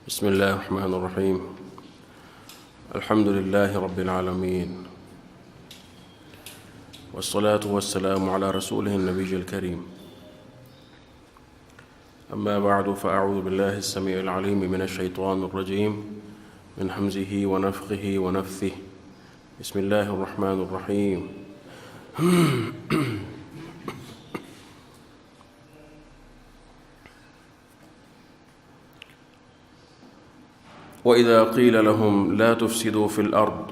بسم الله الرحمن الرحيم. الحمد لله رب العالمين، والصلاة والسلام على رسوله النبي الكريم. أما بعد، فأعوذ بالله السميع العليم من الشيطان الرجيم من همزه ونفخه ونفثه. بسم الله الرحمن الرحيم. وإذا قيل لهم لا تفسدوا في الأرض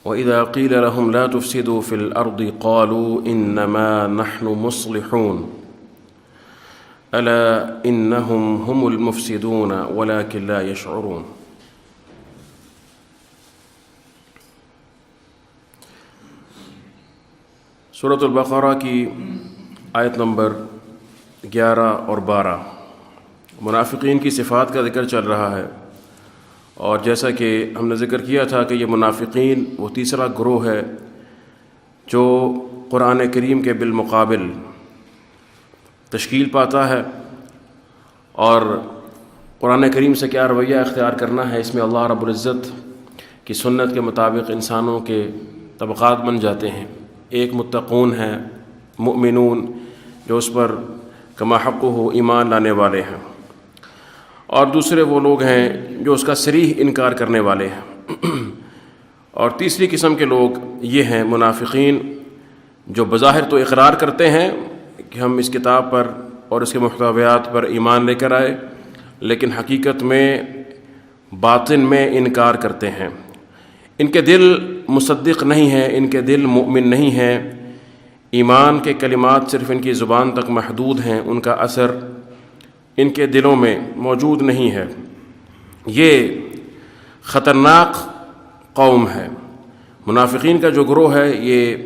وإذا قيل لهم لا تفسدوا في الأرض قالوا إنما نحن مصلحون ألا إنهم هم المفسدون ولكن لا يشعرون. سورۃ البقرہ کی آیت نمبر 11 اور 12 منافقین کی صفات کا ذکر چل رہا ہے، اور جیسا کہ ہم نے ذکر کیا تھا کہ یہ منافقین وہ تیسرا گروہ ہے جو قرآن کریم کے بالمقابل تشکیل پاتا ہے، اور قرآن کریم سے کیا رویہ اختیار کرنا ہے اس میں اللہ رب العزت کی سنت کے مطابق انسانوں کے طبقات بن جاتے ہیں۔ ایک متقون ہیں، مؤمنون، جو اس پر کما حق ہو ایمان لانے والے ہیں، اور دوسرے وہ لوگ ہیں جو اس کا صریح انکار کرنے والے ہیں، اور تیسری قسم کے لوگ یہ ہیں منافقین جو بظاہر تو اقرار کرتے ہیں کہ ہم اس کتاب پر اور اس کے محتویات پر ایمان لے کر آئے، لیکن حقیقت میں باطن میں انکار کرتے ہیں۔ ان کے دل مصدق نہیں ہیں، ان کے دل مؤمن نہیں ہیں، ایمان کے کلمات صرف ان کی زبان تک محدود ہیں، ان کا اثر ان کے دلوں میں موجود نہیں ہے۔ یہ خطرناک قوم ہے۔ منافقین کا جو گروہ ہے یہ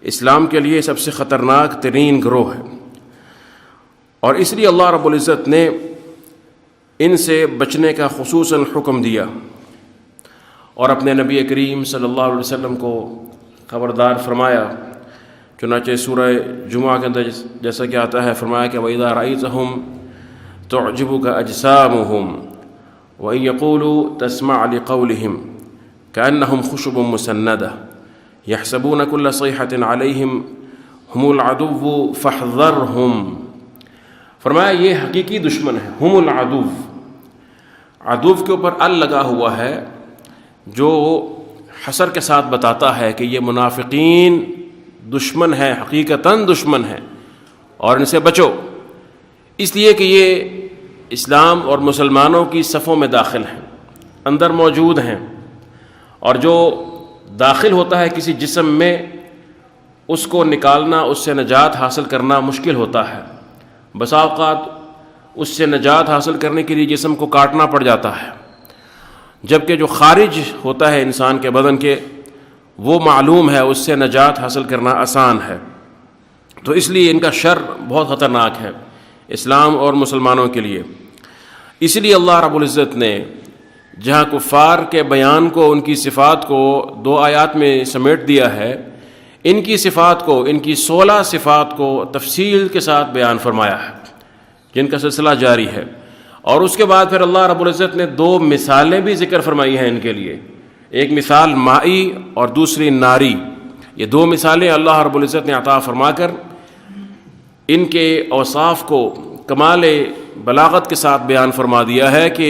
اسلام کے لیے سب سے خطرناک ترین گروہ ہے، اور اس لیے اللہ رب العزت نے ان سے بچنے کا خصوصاً حکم دیا، اور اپنے نبی کریم صلی اللہ علیہ وسلم کو خبردار فرمایا۔ چنانچہ سورہ جمعہ کے اندر جیسا کہ آتا ہے فرمایا کہ وَإِذَا رَأَيْتَهُمْ تُعْجِبُكَ أَجْسَامُهُمْ وَإِن يَقُولُوا تَسْمَعْ لِقَوْلِهِمْ كَأَنَّهُمْ خُشُبٌ مُّسَنَّدَةٌ يَحْسَبُونَ كُلَّ صَيْحَةٍ عَلَيْهِمْ هُمُ الْعَدُوُّ فَاحْذَرْهُمْ۔ فرمایا یہ حقیقی دشمن ہے، ہم العدو، عدو کے اوپر ال لگا ہوا ہے جو حصر کے ساتھ بتاتا ہے کہ یہ منافقین دشمن ہے، حقیقتاً دشمن ہے، اور ان سے بچو، اس لیے کہ یہ اسلام اور مسلمانوں کی صفوں میں داخل ہیں، اندر موجود ہیں، اور جو داخل ہوتا ہے کسی جسم میں اس کو نکالنا، اس سے نجات حاصل کرنا مشکل ہوتا ہے۔ بسا اوقات اس سے نجات حاصل کرنے کے لیے جسم کو کاٹنا پڑ جاتا ہے، جبکہ جو خارج ہوتا ہے انسان کے بدن کے وہ معلوم ہے، اس سے نجات حاصل کرنا آسان ہے۔ تو اس لیے ان کا شر بہت خطرناک ہے اسلام اور مسلمانوں کے لیے۔ اس لیے اللہ رب العزت نے جہاں کفار کے بیان کو، ان کی صفات کو 2 آیات میں سمیٹ دیا ہے، ان کی صفات کو، ان کی 16 صفات کو تفصیل کے ساتھ بیان فرمایا ہے، جن کا سلسلہ جاری ہے۔ اور اس کے بعد پھر اللہ رب العزت نے 2 مثالیں بھی ذکر فرمائی ہیں ان کے لیے، ایک مثال مائی اور دوسری ناری۔ یہ 2 مثالیں اللہ رب العزت نے عطا فرما کر ان کے اوصاف کو کمال بلاغت کے ساتھ بیان فرما دیا ہے کہ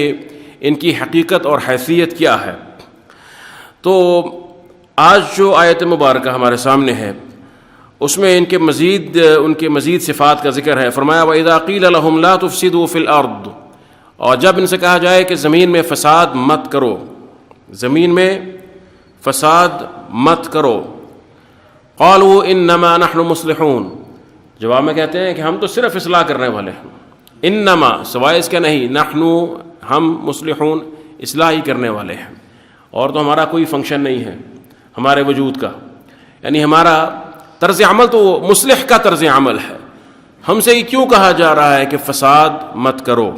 ان کی حقیقت اور حیثیت کیا ہے۔ تو آج جو آیت مبارکہ ہمارے سامنے ہے اس میں ان کے مزید صفات کا ذکر ہے۔ فرمایا وَإِذَا قِيلَ لَهُمْ لَا تُفْسِدُوا فِي الْأَرْضِ، اور جب ان سے کہا جائے کہ زمین میں فساد مت کرو، زمین میں فساد مت کرو، قالوا انما نحن مصلحون، جواب میں کہتے ہیں کہ ہم تو صرف اصلاح کرنے والے ہیں، انما سوائے اس کے نہیں، نحن ہم، مصلحون اصلاح ہی کرنے والے ہیں، اور تو ہمارا کوئی فنکشن نہیں ہے ہمارے وجود کا، یعنی ہمارا طرز عمل تو مصلح کا طرز عمل ہے، ہم سے ہی کیوں کہا جا رہا ہے کہ فساد مت کرو۔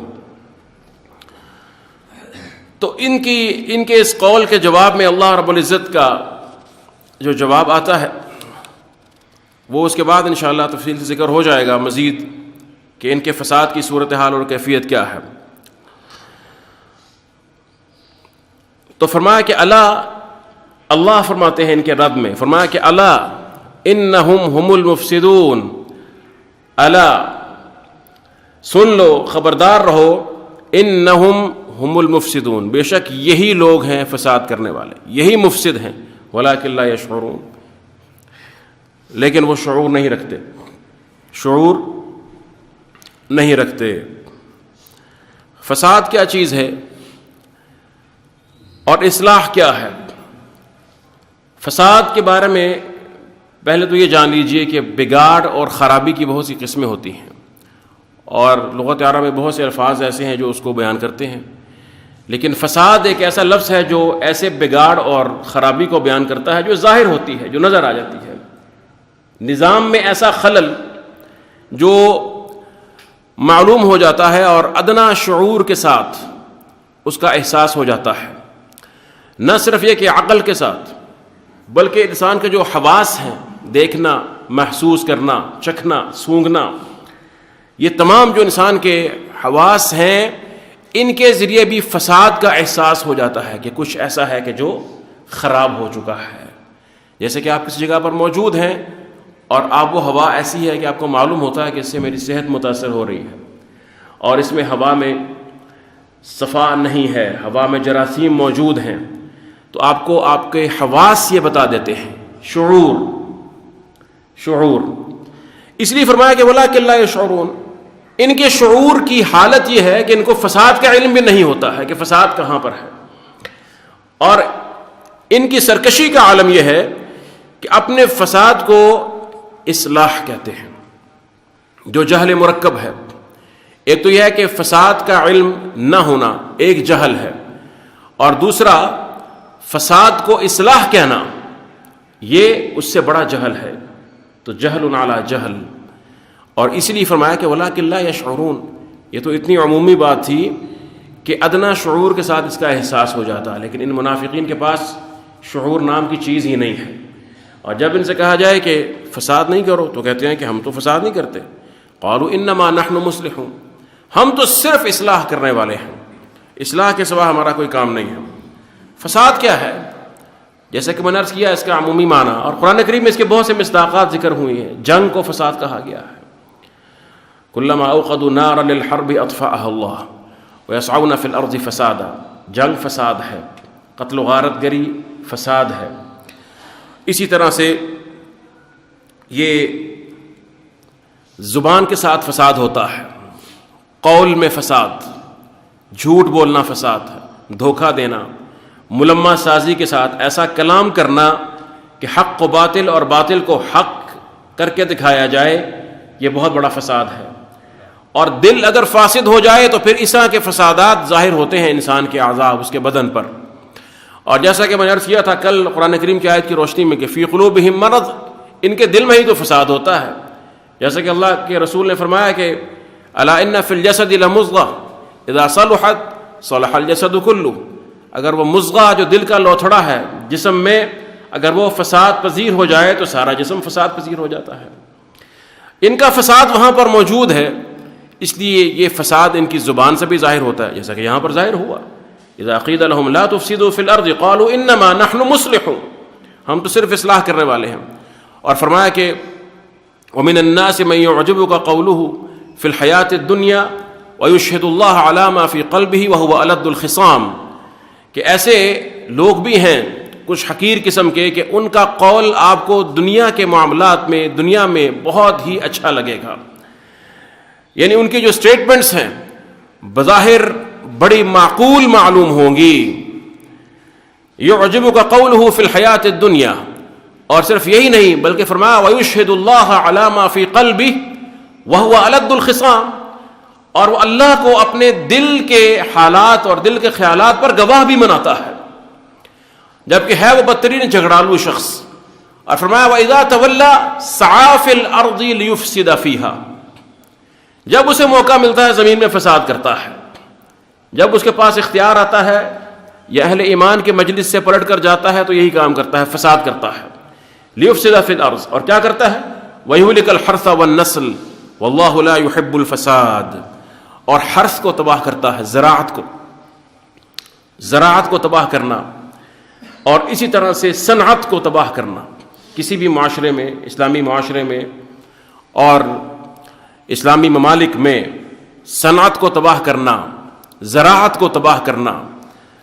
تو ان کے اس قول کے جواب میں اللہ رب العزت کا جو جواب آتا ہے وہ اس کے بعد انشاءاللہ تفصیل سے ذکر ہو جائے گا مزید کہ ان کے فساد کی صورتحال اور کیفیت کیا ہے. تو فرمایا کہ اللہ فرماتے ہیں ان کے رد میں، فرمایا کہ الا انہم ہم المفسدون، الا سن لو، خبردار رہو، انہم ہم المفسدون، بے شک یہی لوگ ہیں فساد کرنے والے، یہی مفسد ہیں، ولکن لا یشعرون، لیکن وہ شعور نہیں رکھتے، شعور نہیں رکھتے. فساد کیا چیز ہے اور اصلاح کیا ہے؟ فساد کے بارے میں پہلے تو یہ جان لیجئے کہ بگاڑ اور خرابی کی بہت سی قسمیں ہوتی ہیں، اور لغت عرب میں بہت سے الفاظ ایسے ہیں جو اس کو بیان کرتے ہیں، لیکن فساد ایک ایسا لفظ ہے جو ایسے بگاڑ اور خرابی کو بیان کرتا ہے جو ظاہر ہوتی ہے، جو نظر آ جاتی ہے. نظام میں ایسا خلل جو معلوم ہو جاتا ہے اور ادنا شعور کے ساتھ اس کا احساس ہو جاتا ہے. نہ صرف یہ کہ عقل کے ساتھ، بلکہ انسان کے جو حواس ہیں، دیکھنا، محسوس کرنا، چکھنا، سونگھنا، یہ تمام جو انسان کے حواس ہیں، ان کے ذریعے بھی فساد کا احساس ہو جاتا ہے کہ کچھ ایسا ہے کہ جو خراب ہو چکا ہے. جیسے کہ آپ کسی جگہ پر موجود ہیں اور آب و ہوا ایسی ہے کہ آپ کو معلوم ہوتا ہے کہ اس سے میری صحت متاثر ہو رہی ہے، اور اس میں ہوا میں صفا نہیں ہے، ہوا میں جراثیم موجود ہیں، تو آپ کو آپ کے حواس یہ بتا دیتے ہیں. شعور اس لیے فرمایا کہ وَلَٰكِن لَا يَشْعُرُونَ، ان کے شعور کی حالت یہ ہے کہ ان کو فساد کا علم بھی نہیں ہوتا ہے کہ فساد کہاں پر ہے، اور ان کی سرکشی کا عالم یہ ہے کہ اپنے فساد کو اصلاح کہتے ہیں، جو جہل مرکب ہے. ایک تو یہ ہے کہ فساد کا علم نہ ہونا ایک جہل ہے، اور دوسرا فساد کو اصلاح کہنا یہ اس سے بڑا جہل ہے. تو جہل علی جہل. اور اس لیے فرمایا کہ وَلَٰكِن لَا يَشْعُرُونَ، یہ تو اتنی عمومی بات تھی کہ ادنا شعور کے ساتھ اس کا احساس ہو جاتا ہے، لیکن ان منافقین کے پاس شعور نام کی چیز ہی نہیں ہے. اور جب ان سے کہا جائے کہ فساد نہیں کرو تو کہتے ہیں کہ ہم تو فساد نہیں کرتے. قالوا انما نحن مصلحون، ہم تو صرف اصلاح کرنے والے ہیں، اصلاح کے سوا ہمارا کوئی کام نہیں ہے. فساد کیا ہے؟ جیسے کہ میں نے عرض کیا اس کا عمومی معنی، اور قرآن کریم میں اس کے بہت سے مصداقات ذکر ہوئی ہیں. جنگ کو فساد کہا گیا ہے. کلما اوقدوا نارا للحرب اطفاها اللہ ويسعون في الارض فسادا، جنگ فساد ہے، قتل و غارت گری فساد ہے. اسی طرح سے یہ زبان کے ساتھ فساد ہوتا ہے، قول میں فساد، جھوٹ بولنا فساد ہے، دھوکہ دینا، ملمہ سازی کے ساتھ ایسا کلام کرنا کہ حق کو باطل اور باطل کو حق کر کے دکھایا جائے، یہ بہت بڑا فساد ہے. اور دل اگر فاسد ہو جائے تو پھر اس طرح کے فسادات ظاہر ہوتے ہیں انسان کے اعضاء، اس کے بدن پر. اور جیسا کہ میں نے عرض کیا تھا کل قرآن کریم کی آیت کی روشنی میں کہ فی قلوبہم مرض، ان کے دل میں ہی تو فساد ہوتا ہے. جیسا کہ اللہ کے رسول نے فرمایا کہ الا ان فی الجسد لمضغہ اذا صلحت صلح الجسد کلہ، اگر وہ مضغہ جو دل کا لوتھڑا ہے جسم میں، اگر وہ فساد پذیر ہو جائے تو سارا جسم فساد پذیر ہو جاتا ہے. ان کا فساد وہاں پر موجود ہے، اس لیے یہ فساد ان کی زبان سے بھی ظاہر ہوتا ہے، جیسا کہ یہاں پر ظاہر ہوا. اذا قیل لهم لا تفسدوا في الارض قالوا انما نحن مصلحون، ہم تو صرف اصلاح کرنے والے ہیں. اور فرمایا کہ ومن الناس من يعجبك قوله في الحياة الدنيا ويشهد الله على ما في قلبه وهو ألد الخصام، کہ ایسے لوگ بھی ہیں کچھ حقیر قسم کے کہ ان کا قول آپ کو دنیا کے معاملات میں، دنیا میں بہت ہی اچھا لگے گا. یعنی ان کی جو سٹیٹمنٹس ہیں بظاہر بڑی معقول معلوم ہوں گی. يعجبك قوله في الحياة الدنيا، اور صرف یہی نہیں بلکہ فرمایا وَيُشْهِدُ اللَّهَ عَلَى مَا فِي قَلْبِهِ وَهُوَ أَلَدُّ الْخِصَامِ، اور وہ اللہ کو اپنے دل کے حالات اور دل کے خیالات پر گواہ بھی بناتا ہے، جبکہ ہے وہ بدترین جھگڑالو شخص. اور فرمایا وَإِذَا تَوَلَّى سَعَىٰ فِي الْأَرْضِ لِيُفْسِدَ فِيهَا، جب اسے موقع ملتا ہے زمین میں فساد کرتا ہے، جب اس کے پاس اختیار آتا ہے یا اہل ایمان کے مجلس سے پلٹ کر جاتا ہے تو یہی کام کرتا ہے، فساد کرتا ہے. لیفسد فی الارض، اور کیا کرتا ہے؟ ویہلک الحرث والنسل، واللہ لا يحب الفساد، اور حرث کو تباہ کرتا ہے، زراعت کو تباہ کرنا، اور اسی طرح سے صنعت کو تباہ کرنا. کسی بھی معاشرے میں، اسلامی معاشرے میں اور اسلامی ممالک میں صنعت کو تباہ کرنا، زراعت کو تباہ کرنا،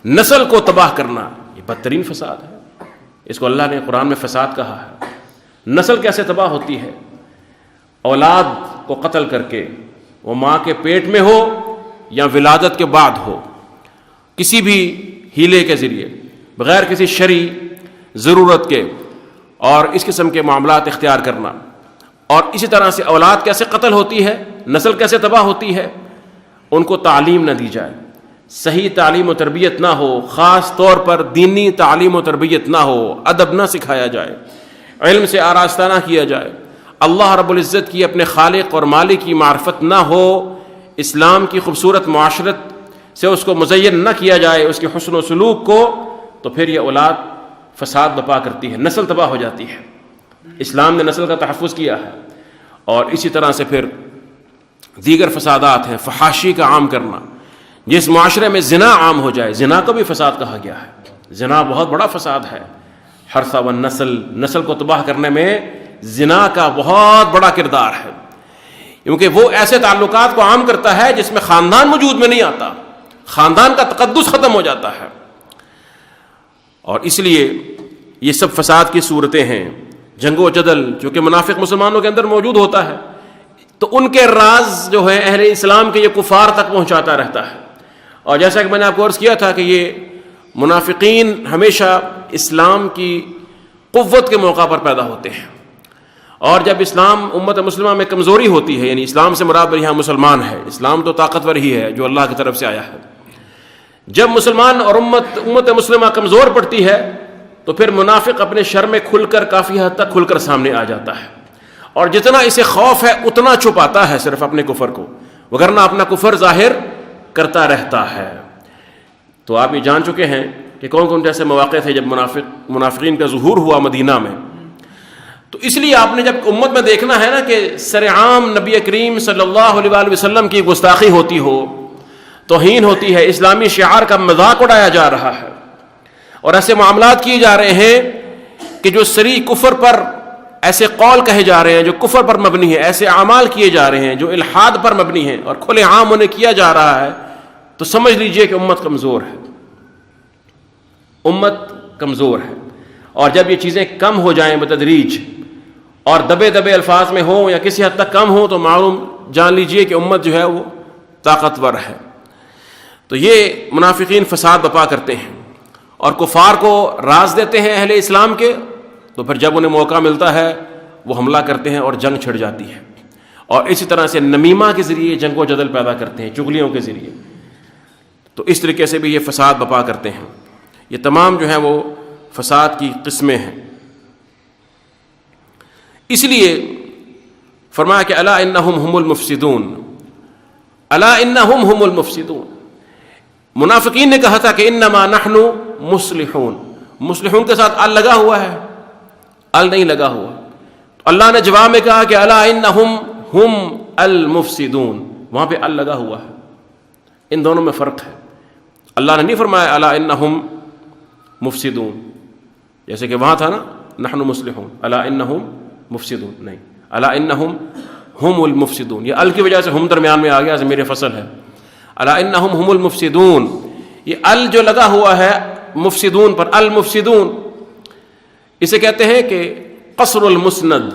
نسل کو تباہ کرنا، یہ بدترین فساد ہے. اس کو اللہ نے قرآن میں فساد کہا ہے. نسل کیسے تباہ ہوتی ہے؟ اولاد کو قتل کر کے، وہ ماں کے پیٹ میں ہو یا ولادت کے بعد ہو، کسی بھی ہیلے کے ذریعے، بغیر کسی شرعی ضرورت کے، اور اس قسم کے معاملات اختیار کرنا. اور اسی طرح سے اولاد کیسے قتل ہوتی ہے، نسل کیسے تباہ ہوتی ہے؟ ان کو تعلیم نہ دی جائے، صحیح تعلیم و تربیت نہ ہو، خاص طور پر دینی تعلیم و تربیت نہ ہو، ادب نہ سکھایا جائے، علم سے آراستہ نہ کیا جائے، اللہ رب العزت کی اپنے خالق اور مالک کی معرفت نہ ہو، اسلام کی خوبصورت معاشرت سے اس کو مزین نہ کیا جائے، اس کے حسن و سلوک کو، تو پھر یہ اولاد فساد بپا کرتی ہے، نسل تباہ ہو جاتی ہے. اسلام نے نسل کا تحفظ کیا ہے. اور اسی طرح سے پھر دیگر فسادات ہیں، فحاشی کا عام کرنا. جس معاشرے میں زنا عام ہو جائے، زنا کو بھی فساد کہا گیا ہے. زنا بہت بڑا فساد ہے. حرث و نسل کو تباہ کرنے میں زنا کا بہت بڑا کردار ہے، کیونکہ وہ ایسے تعلقات کو عام کرتا ہے جس میں خاندان وجود میں نہیں آتا، خاندان کا تقدس ختم ہو جاتا ہے. اور اس لیے یہ سب فساد کی صورتیں ہیں. جنگ و جدل چونکہ منافق مسلمانوں کے اندر موجود ہوتا ہے، تو ان کے راز جو ہے اہل اسلام کے یہ کفار تک پہنچاتا رہتا ہے. اور جیسا کہ میں نے آپ کو عرض کیا تھا کہ یہ منافقین ہمیشہ اسلام کی قوت کے موقع پر پیدا ہوتے ہیں، اور جب اسلام امت مسلمہ میں کمزوری ہوتی ہے، یعنی اسلام سے مراد یہاں مسلمان ہے، اسلام تو طاقتور ہی ہے جو اللہ کی طرف سے آیا ہے. جب مسلمان اور امت مسلمہ کمزور پڑتی ہے تو پھر منافق اپنے شر میں کھل کر، کافی حد تک کھل کر سامنے آ جاتا ہے، اور جتنا اسے خوف ہے اتنا چھپاتا ہے صرف اپنے کفر کو، وگرنہ اپنا کفر ظاہر کرتا رہتا ہے. تو آپ یہ جان چکے ہیں کہ کون کون جیسے مواقع تھے جب منافقین کا ظہور ہوا مدینہ میں. تو اس لیے آپ نے جب امت میں دیکھنا ہے نا کہ سرعام نبی کریم صلی اللہ علیہ وآلہ وسلم کی گستاخی ہوتی ہو، توہین ہوتی ہے، اسلامی شعار کا مذاق اڑایا جا رہا ہے، اور ایسے معاملات کیے جا رہے ہیں کہ جو صریح کفر پر، ایسے قول کہے جا رہے ہیں جو کفر پر مبنی ہے، ایسے اعمال کیے جا رہے ہیں جو الحاد پر مبنی ہیں، اور کھلے عام انہیں کیا جا رہا ہے، تو سمجھ لیجئے کہ امت کمزور ہے، امت کمزور ہے. اور جب یہ چیزیں کم ہو جائیں بتدریج، اور دبے دبے الفاظ میں ہوں یا کسی حد تک کم ہوں، تو معلوم جان لیجئے کہ امت جو ہے وہ طاقتور ہے. تو یہ منافقین فساد بپا کرتے ہیں اور کفار کو راز دیتے ہیں اہل اسلام کے، تو پھر جب انہیں موقع ملتا ہے وہ حملہ کرتے ہیں اور جنگ چھڑ جاتی ہے. اور اسی طرح سے نمیمہ کے ذریعے جنگ و جدل پیدا کرتے ہیں، چغلیوں کے ذریعے. تو اس طریقے سے بھی یہ فساد بپا کرتے ہیں. یہ تمام جو ہیں وہ فساد کی قسمیں ہیں. اس لیے فرمایا کہ الا انہم ہم المفسدون، الا انہم ہم المفسدون. منافقین نے کہا تھا کہ انما نحن مصلحون، مصلحون کے ساتھ ال لگا ہوا ہے، ال نہیں لگا ہوا. اللہ نے جواب میں کہا کہ الا انہم ہم المفسدون، وہاں پہ ال لگا ہوا ہے. ان دونوں میں فرق ہے. اللہ نے نہیں فرمایا الا انہم مفسدون، جیسے کہ وہاں تھا نا نحن مصلحون، الا انہم مفسدون، نہیں، الا انہم ہم المفسدون. یہ ال کی وجہ سے ہم درمیان میں آ گیا، ضمیر فصل ہے. الا انہم ہم المفسدون، یہ ال جو لگا ہوا ہے مفسدون پر، المفسدون اسے کہتے ہیں کہ قصر المسند.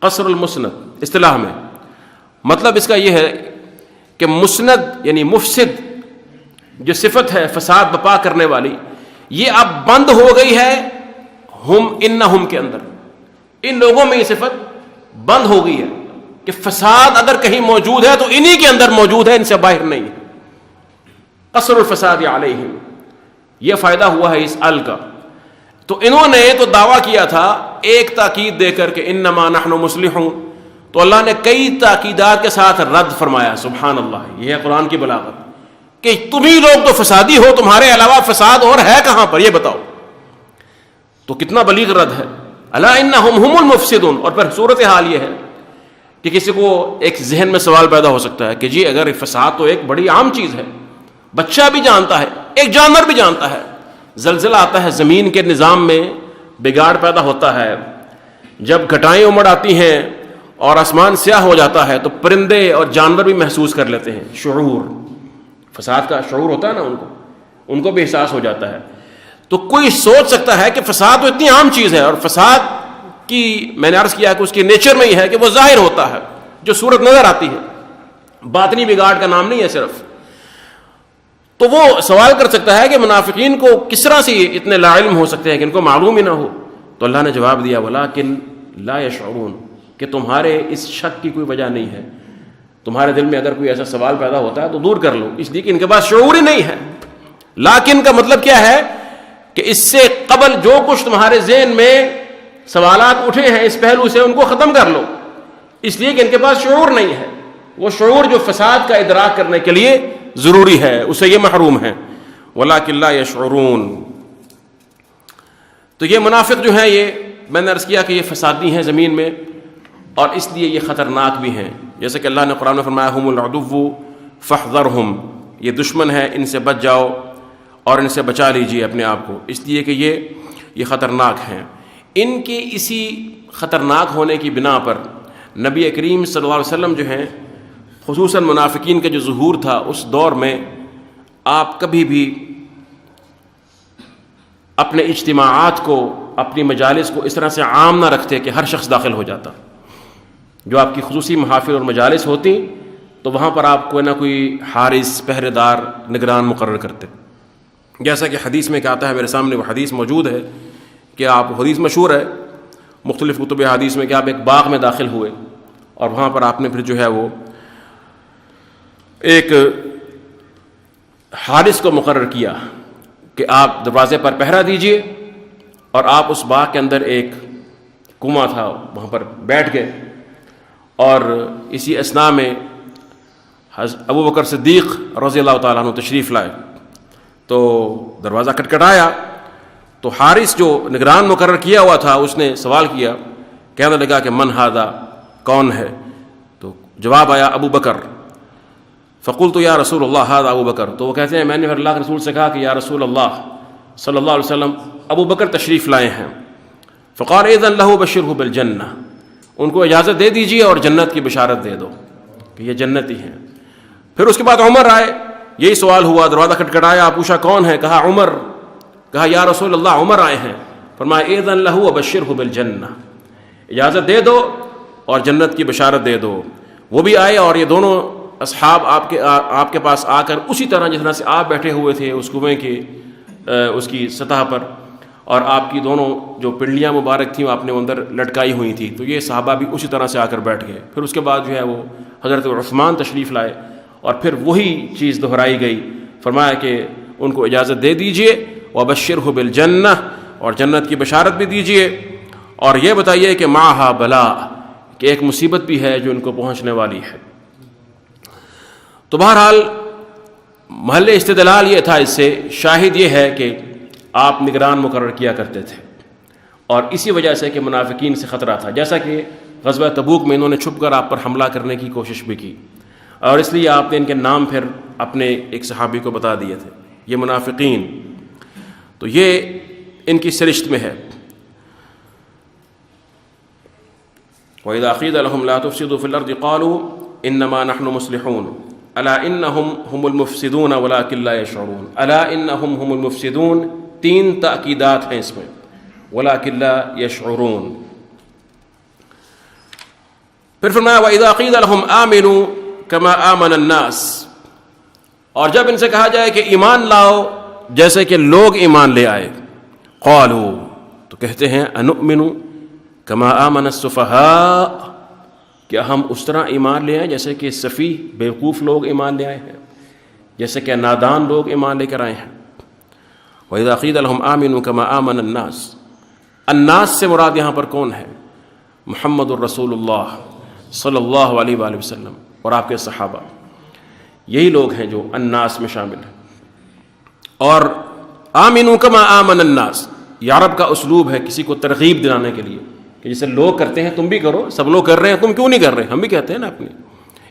قصر المسند اصطلاح میں مطلب اس کا یہ ہے کہ مسند یعنی مفسد جو صفت ہے فساد بپا کرنے والی، یہ اب بند ہو گئی ہے ہم انہم کے اندر. ان لوگوں میں یہ صفت بند ہو گئی ہے کہ فساد اگر کہیں موجود ہے تو انہی کے اندر موجود ہے، ان سے باہر نہیں ہے. قصر الفساد علیہم، یہ فائدہ ہوا ہے اس ال کا. تو انہوں نے تو دعویٰ کیا تھا ایک تاکید دے کر کہ انما نحن مصلحون، تو اللہ نے کئی تاکیدات کے ساتھ رد فرمایا. سبحان اللہ، یہ ہے قرآن کی بلاغت کہ تمہیں لوگ تو فسادی ہو، تمہارے علاوہ فساد اور ہے کہاں پر یہ بتاؤ. تو کتنا بلیغ رد ہے. الا انہم ہم المفسدون. اور پھر صورتحال یہ ہے کہ کسی کو ایک ذہن میں سوال پیدا ہو سکتا ہے کہ جی اگر فساد تو ایک بڑی عام چیز ہے، بچہ بھی جانتا ہے، ایک جانور بھی جانتا ہے، زلزلہ آتا ہے، زمین کے نظام میں بگاڑ پیدا ہوتا ہے، جب گھٹائیں امڑ آتی ہیں اور آسمان سیاہ ہو جاتا ہے تو پرندے اور جانور بھی محسوس کر لیتے ہیں، شعور، فساد کا شعور ہوتا ہے نا ان کو بھی احساس ہو جاتا ہے. تو کوئی سوچ سکتا ہے کہ فساد تو اتنی عام چیز ہے، اور فساد کی میں نے عرض کیا کہ اس کی نیچر میں ہی ہے کہ وہ ظاہر ہوتا ہے، جو صورت نظر آتی ہے، باطنی بگاڑ کا نام نہیں ہے صرف. تو وہ سوال کر سکتا ہے کہ منافقین کو کس طرح سے اتنے لا علم ہو سکتے ہیں کہ ان کو معلوم ہی نہ ہو. تو اللہ نے جواب دیا وَلَٰكِن لَا يَشْعُرُونَ، کہ تمہارے اس شک کی کوئی وجہ نہیں ہے. تمہارے دل میں اگر کوئی ایسا سوال پیدا ہوتا ہے تو دور کر لو، اس لیے کہ ان کے پاس شعور ہی نہیں ہے. لیکن کا مطلب کیا ہے کہ اس سے قبل جو کچھ تمہارے ذہن میں سوالات اٹھے ہیں اس پہلو سے ان کو ختم کر لو، اس لیے کہ ان کے پاس شعور نہیں ہے. وہ شعور جو فساد کا ادراک کرنے کے لیے ضروری ہے اسے یہ محروم ہے. وَلَٰكِن لَا يَشْعُرُونَ. تو یہ منافق جو ہیں، یہ میں نے عرض کیا کہ یہ فسادی ہیں زمین میں، اور اس لیے یہ خطرناک بھی ہیں. جیسے کہ اللہ نے قرآن میں فرمایا هُمُ الْعَدُوُّ فَاحْذَرْهُمْ، یہ دشمن ہے، ان سے بچ جاؤ اور ان سے بچا لیجئے اپنے آپ کو، اس لیے کہ یہ خطرناک ہیں. ان کے اسی خطرناک ہونے کی بنا پر نبی کریم صلی اللہ علیہ وسلم جو ہیں، خصوصاً منافقین کا جو ظہور تھا اس دور میں، آپ کبھی بھی اپنے اجتماعات کو، اپنی مجالس کو اس طرح سے عام نہ رکھتے کہ ہر شخص داخل ہو جاتا. جو آپ کی خصوصی محافل اور مجالس ہوتی تو وہاں پر آپ کوئی نہ کوئی حارس، پہرے دار، نگران مقرر کرتے. جیسا کہ حدیث میں کہتا ہے، میرے سامنے وہ حدیث موجود ہے کہ آپ، حدیث مشہور ہے مختلف کتب حدیث میں، کہ آپ ایک باغ میں داخل ہوئے اور وہاں پر آپ نے پھر جو ہے وہ ایک حارس کو مقرر کیا کہ آپ دروازے پر پہرا دیجئے، اور آپ اس باغ کے اندر ایک کنواں تھا وہاں پر بیٹھ گئے. اور اسی اثناء میں ابو بکر صدیق رضی اللہ تعالیٰ عنہ تشریف لائے تو دروازہ کھٹکھٹایا تو حارس جو نگران مقرر کیا ہوا تھا اس نے سوال کیا، کہنے لگا کہ من ھذا، کون ہے؟ تو جواب آیا ابو بکر. فقلت یا رسول اللہ ھذا ابو بکر. تو وہ کہتے ہیں میں نے پھر اللہ کے رسول سے کہا کہ یا رسول اللہ صلی اللہ علیہ وسلم، ابو بکر تشریف لائے ہیں. فقال اذن لہ بشرہ بالجنہ، ان کو اجازت دے دیجیے اور جنت کی بشارت دے دو کہ یہ جنتی ہیں. پھر اس کے بعد عمر آئے، یہی سوال ہوا، دروازہ کھٹکھٹایا، پوچھا کون ہے؟ کہا عمر. کہا یا رسول اللہ عمر آئے ہیں. فرمایا اذن لہ وبشرہ بالجنہ، اجازت دے دو اور جنت کی بشارت دے دو. وہ بھی آئے اور یہ دونوں اصحاب آپ کے پاس آ کر اسی طرح جس طرح سے آپ بیٹھے ہوئے تھے اس کنویں کے اس کی سطح پر، اور آپ کی دونوں جو پنڈلیاں مبارک تھیں وہ آپ نے اندر لٹکائی ہوئی تھیں، تو یہ صحابہ بھی اسی طرح سے آ کر بیٹھ گئے. پھر اس کے بعد جو ہے وہ حضرت عثمان تشریف لائے اور پھر وہی چیز دہرائی گئی. فرمایا کہ ان کو اجازت دے دیجئے وبشرہ بالجنہ، اور جنت کی بشارت بھی دیجئے، اور یہ بتائیے کہ معہا بلا، کہ ایک مصیبت بھی ہے جو ان کو پہنچنے والی ہے. تو بہرحال محل استدلال یہ تھا، اس سے شاہد یہ ہے کہ آپ نگران مقرر کیا کرتے تھے، اور اسی وجہ سے کہ منافقین سے خطرہ تھا. جیسا کہ غزوہ تبوک میں انہوں نے چھپ کر آپ پر حملہ کرنے کی کوشش بھی کی، اور اس لیے آپ نے ان کے نام پھر اپنے ایک صحابی کو بتا دیے تھے، یہ منافقین. تو یہ ان کی سرشت میں ہے. وَإِذَا قِيلَ لَهُمْ لَا تُفْسِدُوا فِي الْأَرْضِ قَالُوا إِنَّمَا نَحْنُ مُصْلِحُونَ أَلَا إِنَّهُمْ هُمُ الْمُفْسِدُونَ وَلَٰكِن لَا يَشْعُرُونَ. أَلَا إِنَّهُمْ هُمُ الْمُفْسِدُونَ، 3 تأکیدات ہیں اس میں، وَلَٰكِن لَا يَشْعُرُونَ. پھر فرمایا وَإِذَا قِيلَ لَهُمْ آمِنُوا كَمَا آمَنَ النَّاسِ، اور جب ان سے کہا جائے کہ ایمان لاؤ جیسے کہ لوگ ایمان لے آئے، قالوا، تو کہتے ہیں انؤمن کما آمن السفہاء، کیا ہم اس طرح ایمان لے آئے جیسے کہ سفیہ بیوقوف لوگ ایمان لے آئے ہیں، جیسے کہ نادان لوگ ایمان لے کر آئے ہیں. وَإِذَا قِيلَ لَهُمْ آمِنُوا كَمَا آمَنَ النَّاسِ، الناس سے مراد یہاں پر کون ہے؟ محمد الرسول اللہ صلی اللہ علیہ وآلہ وسلم اور آپ کے صحابہ، یہی لوگ ہیں جو الناس میں شامل ہیں. اور آمنوا کما آمن الناس، یہ عرب کا اسلوب ہے کسی کو ترغیب دلانے کے لیے، کہ کہ جیسے لوگ کرتے ہیں تم بھی کرو، سب لوگ کر رہے ہیں تم کیوں نہیں کر رہے، ہم بھی کہتے ہیں نا اپنے.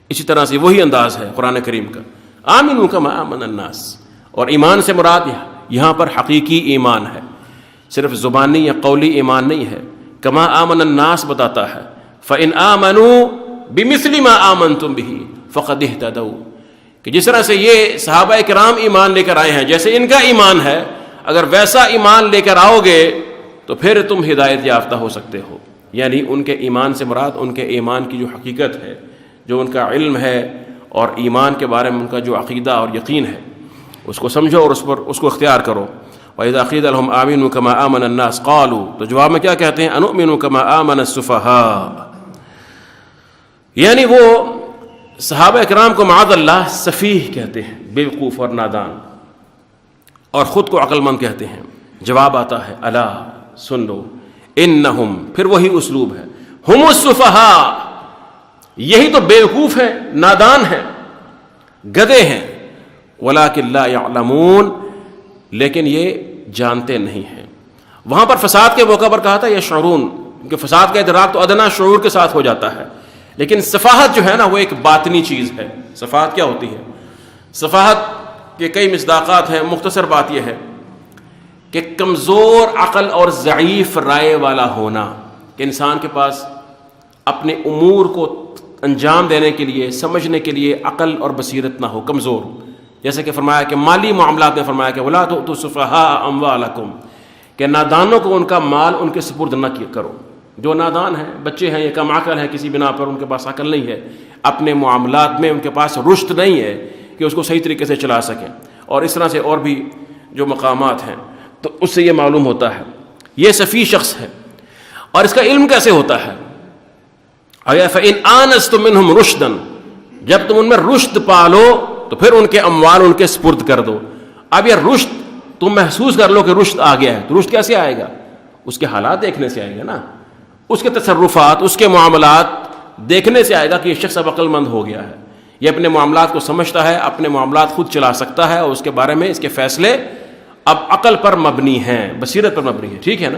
اسی طرح سے وہی انداز ہے قرآن کریم کا، آمنوا کما آمن الناس. اور ایمان سے مراد یہاں پر حقیقی ایمان ہے، صرف زبانی یا قولی ایمان نہیں ہے. کما آمن الناس بتاتا ہے فإن آمنوا بمثل ما آمنتم به فقد اهتدوا، کہ جس طرح سے یہ صحابہ کرام ایمان لے کر آئے ہیں، جیسے ان کا ایمان ہے، اگر ویسا ایمان لے کر آؤ گے تو پھر تم ہدایت یافتہ ہو سکتے ہو. یعنی ان کے ایمان سے مراد ان کے ایمان کی جو حقیقت ہے، جو ان کا علم ہے اور ایمان کے بارے میں ان کا جو عقیدہ اور یقین ہے، اس کو سمجھو اور اس کو اختیار کرو. وَإِذَا قِيلَ لَهُمْ آمِنُوا كَمَا آمَنَ النَّاسُ قَالُوا، تو جواب میں کیا کہتے ہیں؟ أَنُؤْمِنُ كَمَا آمَنَ السُّفَهَاءُ. یعنی وہ صحابہ اکرام کو معاذ اللہ سفیہ کہتے ہیں، بیوقوف اور نادان، اور خود کو عقل مند کہتے ہیں. جواب آتا ہے الا سن لو، انہم، پھر وہی اسلوب ہے، ہم السفہاء، یہی تو بیوقوف ہیں، نادان ہیں، گدھے ہیں. ولکن لا یعلمون، لیکن یہ جانتے نہیں ہیں. وہاں پر فساد کے موقع پر کہا تھا یشعرون، کیونکہ فساد کا ادراک تو ادنا شعور کے ساتھ ہو جاتا ہے، لیکن سفاہت جو ہے نا وہ ایک باطنی چیز ہے. سفاہت کیا ہوتی ہے؟ سفاہت کے کئی مصداقات ہیں. مختصر بات یہ ہے کہ کمزور عقل اور ضعیف رائے والا ہونا، کہ انسان کے پاس اپنے امور کو انجام دینے کے لیے، سمجھنے کے لیے عقل اور بصیرت نہ ہو، کمزور. جیسے کہ فرمایا کہ مالی معاملات میں فرمایا کہ وَلَا تُؤْتُوا السُّفَهَاءَ أَمْوَالَكُمْ، کہ نادانوں کو ان کا مال ان کے سپرد نہ کرو. جو نادان ہیں، بچے ہیں، یہ کم عقل ہیں، کسی بنا پر ان کے پاس عقل نہیں ہے، اپنے معاملات میں ان کے پاس رشد نہیں ہے کہ اس کو صحیح طریقے سے چلا سکیں. اور اس طرح سے اور بھی جو مقامات ہیں، تو اس سے یہ معلوم ہوتا ہے یہ سفیہ شخص ہے. اور اس کا علم کیسے ہوتا ہے؟ فَإِنْ آنَسْتُم مِّنْهُمْ رُشْدًا، جب تم ان میں رشد پالو تو پھر ان کے اموال ان کے سپرد کر دو. اب یہ رشد تم محسوس کر لو کہ رشد آ گیا ہے، تو رشد کیسے آئے گا؟ اس کے حالات دیکھنے سے آئے گا نا، اس کے تصرفات، اس کے معاملات دیکھنے سے آئے گا کہ یہ شخص اب عقل مند ہو گیا ہے، یہ اپنے معاملات کو سمجھتا ہے، اپنے معاملات خود چلا سکتا ہے، اور اس کے بارے میں اس کے فیصلے اب عقل پر مبنی ہیں، بصیرت پر مبنی ہے. ٹھیک ہے نا؟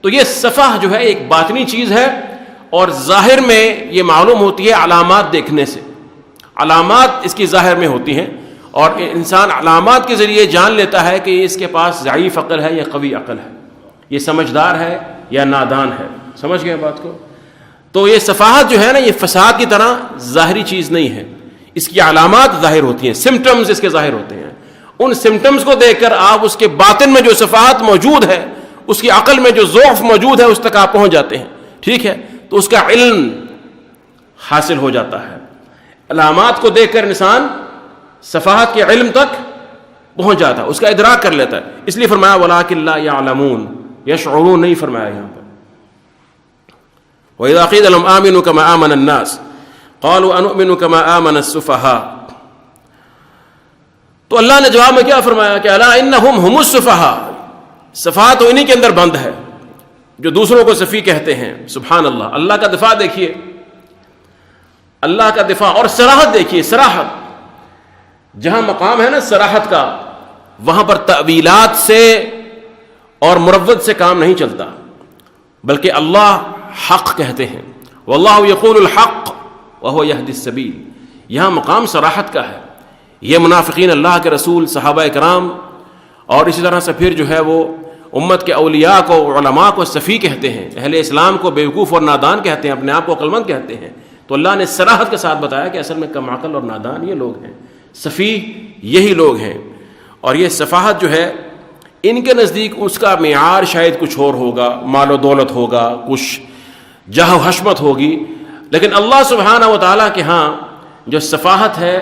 تو یہ صفح جو ہے ایک باطنی چیز ہے، اور ظاہر میں یہ معلوم ہوتی ہے علامات دیکھنے سے. علامات اس کی ظاہر میں ہوتی ہیں، اور انسان علامات کے ذریعے جان لیتا ہے کہ اس کے پاس ضعیف عقل ہے یا قوی عقل ہے، یہ سمجھدار ہے یا نادان ہے. سمجھ گئے بات کو؟ تو یہ صفاحت جو ہے نا، یہ فساد کی طرح ظاہری چیز نہیں ہے، اس کی علامات ظاہر ہوتی ہیں، سمٹمز اس کے ظاہر ہوتے ہیں. ان سمٹمز کو دیکھ کر آپ اس کے باطن میں جو صفاحت موجود ہے، اس کی عقل میں جو ضعف موجود ہے، اس تک آپ پہنچ جاتے ہیں. ٹھیک ہے؟ تو اس کا علم حاصل ہو جاتا ہے. علامات کو دیکھ کر انسان صفاحت کے علم تک پہنچ جاتا ہے، اس کا ادراک کر لیتا ہے. اس لیے فرمایا وَلَٰكِن لَا يَعْلَمُونَ، یشعرون نہیں فرمایا یہاں پر. وَإِذَا قِيلَ لَهُمْ آمِنُوا كَمَا آمَنَ النَّاسُ قَالُوا أَنُؤْمِنُ كَمَا آمَنَ السُّفَهَاءُ. تو اللہ نے جواب میں کیا فرمایا کہ الا انہم ہم السفہاء، صفات تو انہی کے اندر بند ہے جو دوسروں کو سفیہ کہتے ہیں. سبحان اللہ. اللہ کا دفاع دیکھیے، اللہ کا دفاع، اور صراحت دیکھیے. صراحت جہاں مقام ہے نا صراحت کا، وہاں پر تأویلات سے اور مروت سے کام نہیں چلتا، بلکہ اللہ حق کہتے ہیں. واللہ یقول الحق وہو یہدی السبیل. یہاں مقام صراحت کا ہے. یہ منافقین اللہ کے رسول، صحابہ اکرام، اور اسی طرح سے پھر جو ہے وہ امت کے اولیاء کو، علماء کو سفیہ کہتے ہیں، اہل اسلام کو بیوقوف اور نادان کہتے ہیں، اپنے آپ کو عقل مند کہتے ہیں. تو اللہ نے صراحت کے ساتھ بتایا کہ اصل میں کم عقل اور نادان یہ لوگ ہیں، سفیہ یہی لوگ ہیں. اور یہ صفاحت جو ہے ان کے نزدیک اس کا معیار شاید کچھ اور ہوگا، مال و دولت ہوگا، کچھ جاہ و حشمت ہوگی، لیکن اللہ سبحانہ و تعالیٰ کے ہاں جو صفاحت ہے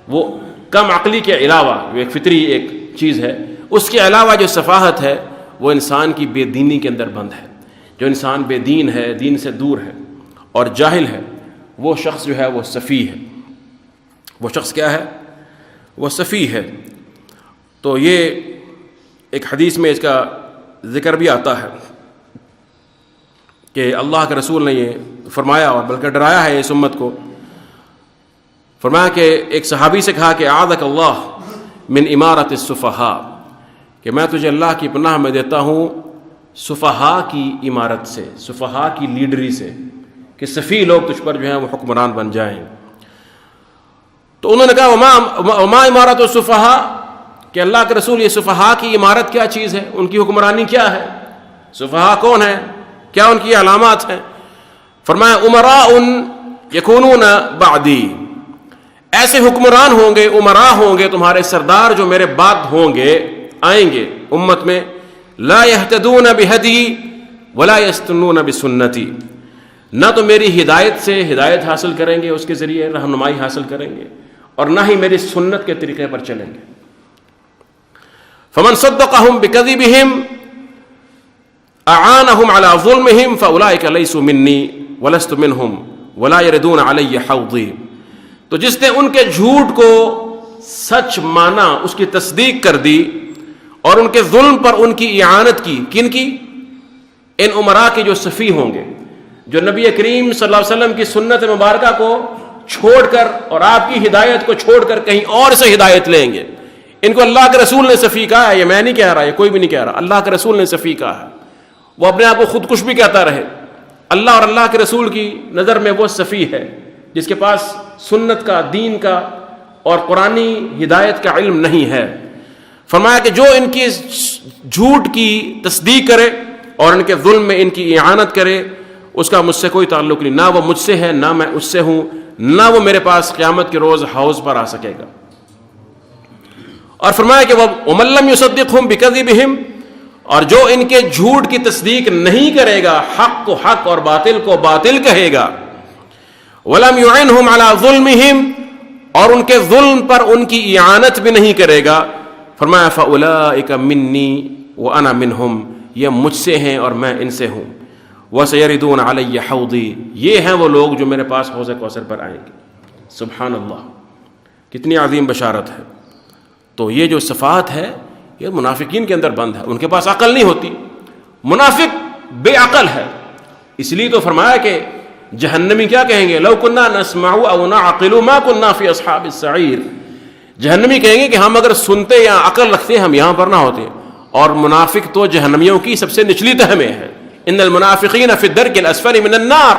وہ کم عقلی کے علاوہ، جو ایک فطری ایک چیز ہے، اس کے علاوہ جو صفاحت ہے وہ انسان کی بے دینی کے اندر بند ہے. جو انسان بے دین ہے، دین سے دور ہے اور جاہل ہے، وہ شخص جو ہے وہ سفیہ ہے. وہ شخص کیا ہے؟ وہ سفیہ ہے. تو یہ ایک حدیث میں اس کا ذکر بھی آتا ہے کہ اللہ کے رسول نے یہ فرمایا، اور بلکہ ڈرایا ہے اس امت کو. فرمایا کہ ایک صحابی سے کہا کہ اعاذک اللہ من امارت السفہاء، کہ میں تجھے اللہ کی پناہ میں دیتا ہوں سفہا کی امارت سے، سفہا کی لیڈری سے، کہ سفیہ لوگ تجھ پر جو ہیں وہ حکمران بن جائیں. تو انہوں نے کہا وما امارت السفہا، کہ اللہ کے رسول یہ سفہا کی امارت کیا چیز ہے، ان کی حکمرانی کیا ہے، سفہا کون ہے، کیا ان کی علامات ہیں؟ فرمایا امراء یکونون بعدی، ایسے حکمران ہوں گے، امراء ہوں گے، تمہارے سردار جو میرے بعد ہوں گے، آئیں گے امت میں، لا یہتدون بہدی ولا یستنون بسنتی، نہ تو میری ہدایت سے ہدایت حاصل کریں گے، اس کے ذریعے رہنمائی حاصل کریں گے، اور نہ ہی میری سنت کے طریقے پر چلیں گے. فمن صدقهم بکذبهم اعانهم على ظلمهم فاولئک لیسوا منی ولست منهم ولا يردون علی حوضی. تو جس نے ان کے جھوٹ کو سچ مانا، اس کی تصدیق کر دی، اور ان کے ظلم پر ان کی اعانت کی، کن کی؟ ان امراء کے جو سفی ہوں گے، جو نبی کریم صلی اللہ علیہ وسلم کی سنت مبارکہ کو چھوڑ کر اور آپ کی ہدایت کو چھوڑ کر کہیں اور سے ہدایت لیں گے. ان کو اللہ کے رسول نے سفی کہا ہے، یہ میں نہیں کہہ رہا، یہ کوئی بھی نہیں کہہ رہا، اللہ کے رسول نے سفی کہا ہے. وہ اپنے آپ کو خود کش بھی کہتا رہے، اللہ اور اللہ کے رسول کی نظر میں وہ سفی ہے جس کے پاس سنت کا، دین کا اور قرآنی ہدایت کا علم نہیں ہے. فرمایا کہ جو ان کی جھوٹ کی تصدیق کرے اور ان کے ظلم میں ان کی اعانت کرے، اس کا مجھ سے کوئی تعلق نہیں، نہ وہ مجھ سے ہے، نہ میں اس سے ہوں، نہ وہ میرے پاس قیامت کے روز حوض پر آ سکے گا. اور فرمایا کہ وَمَن لَّمْ يُصَدِّقْهُمْ بِكَذِبِهِمْ، اور جو ان کے جھوٹ کی تصدیق نہیں کرے گا، حق کو حق اور باطل کو باطل کہے گا، وَلَمْ يُعِنْهُمْ عَلَى ظُلْمِهِمْ، اور ان کے ظلم پر ان کی اعانت بھی نہیں کرے گا، فرمایا فَأُولَٰئِكَ مِنِّي وَأَنَا مِنْهُمْ، یہ مجھ سے ہیں اور میں ان سے ہوں. وَسَيَرِدُونَ عَلَيَّ حَوْضِي، یہ ہیں وہ لوگ جو میرے پاس حوض کوثر پر آئیں گے. سبحان اللہ، کتنی عظیم بشارت ہے. تو یہ جو صفات ہے یہ منافقین کے اندر بند ہے، ان کے پاس عقل نہیں ہوتی، منافق بے عقل ہے. اس لیے تو فرمایا کہ جہنمی کیا کہیں گے، لو کننا نسمع او نعقل ما کننا فی اصحاب السعیر، جہنمی کہیں گے کہ ہم اگر سنتے یا عقل رکھتے ہم یہاں پر نہ ہوتے. اور منافق تو جہنمیوں کی سب سے نچلی تہ میں ہے، ان المنافقین فی الدرک الاسفل من النار.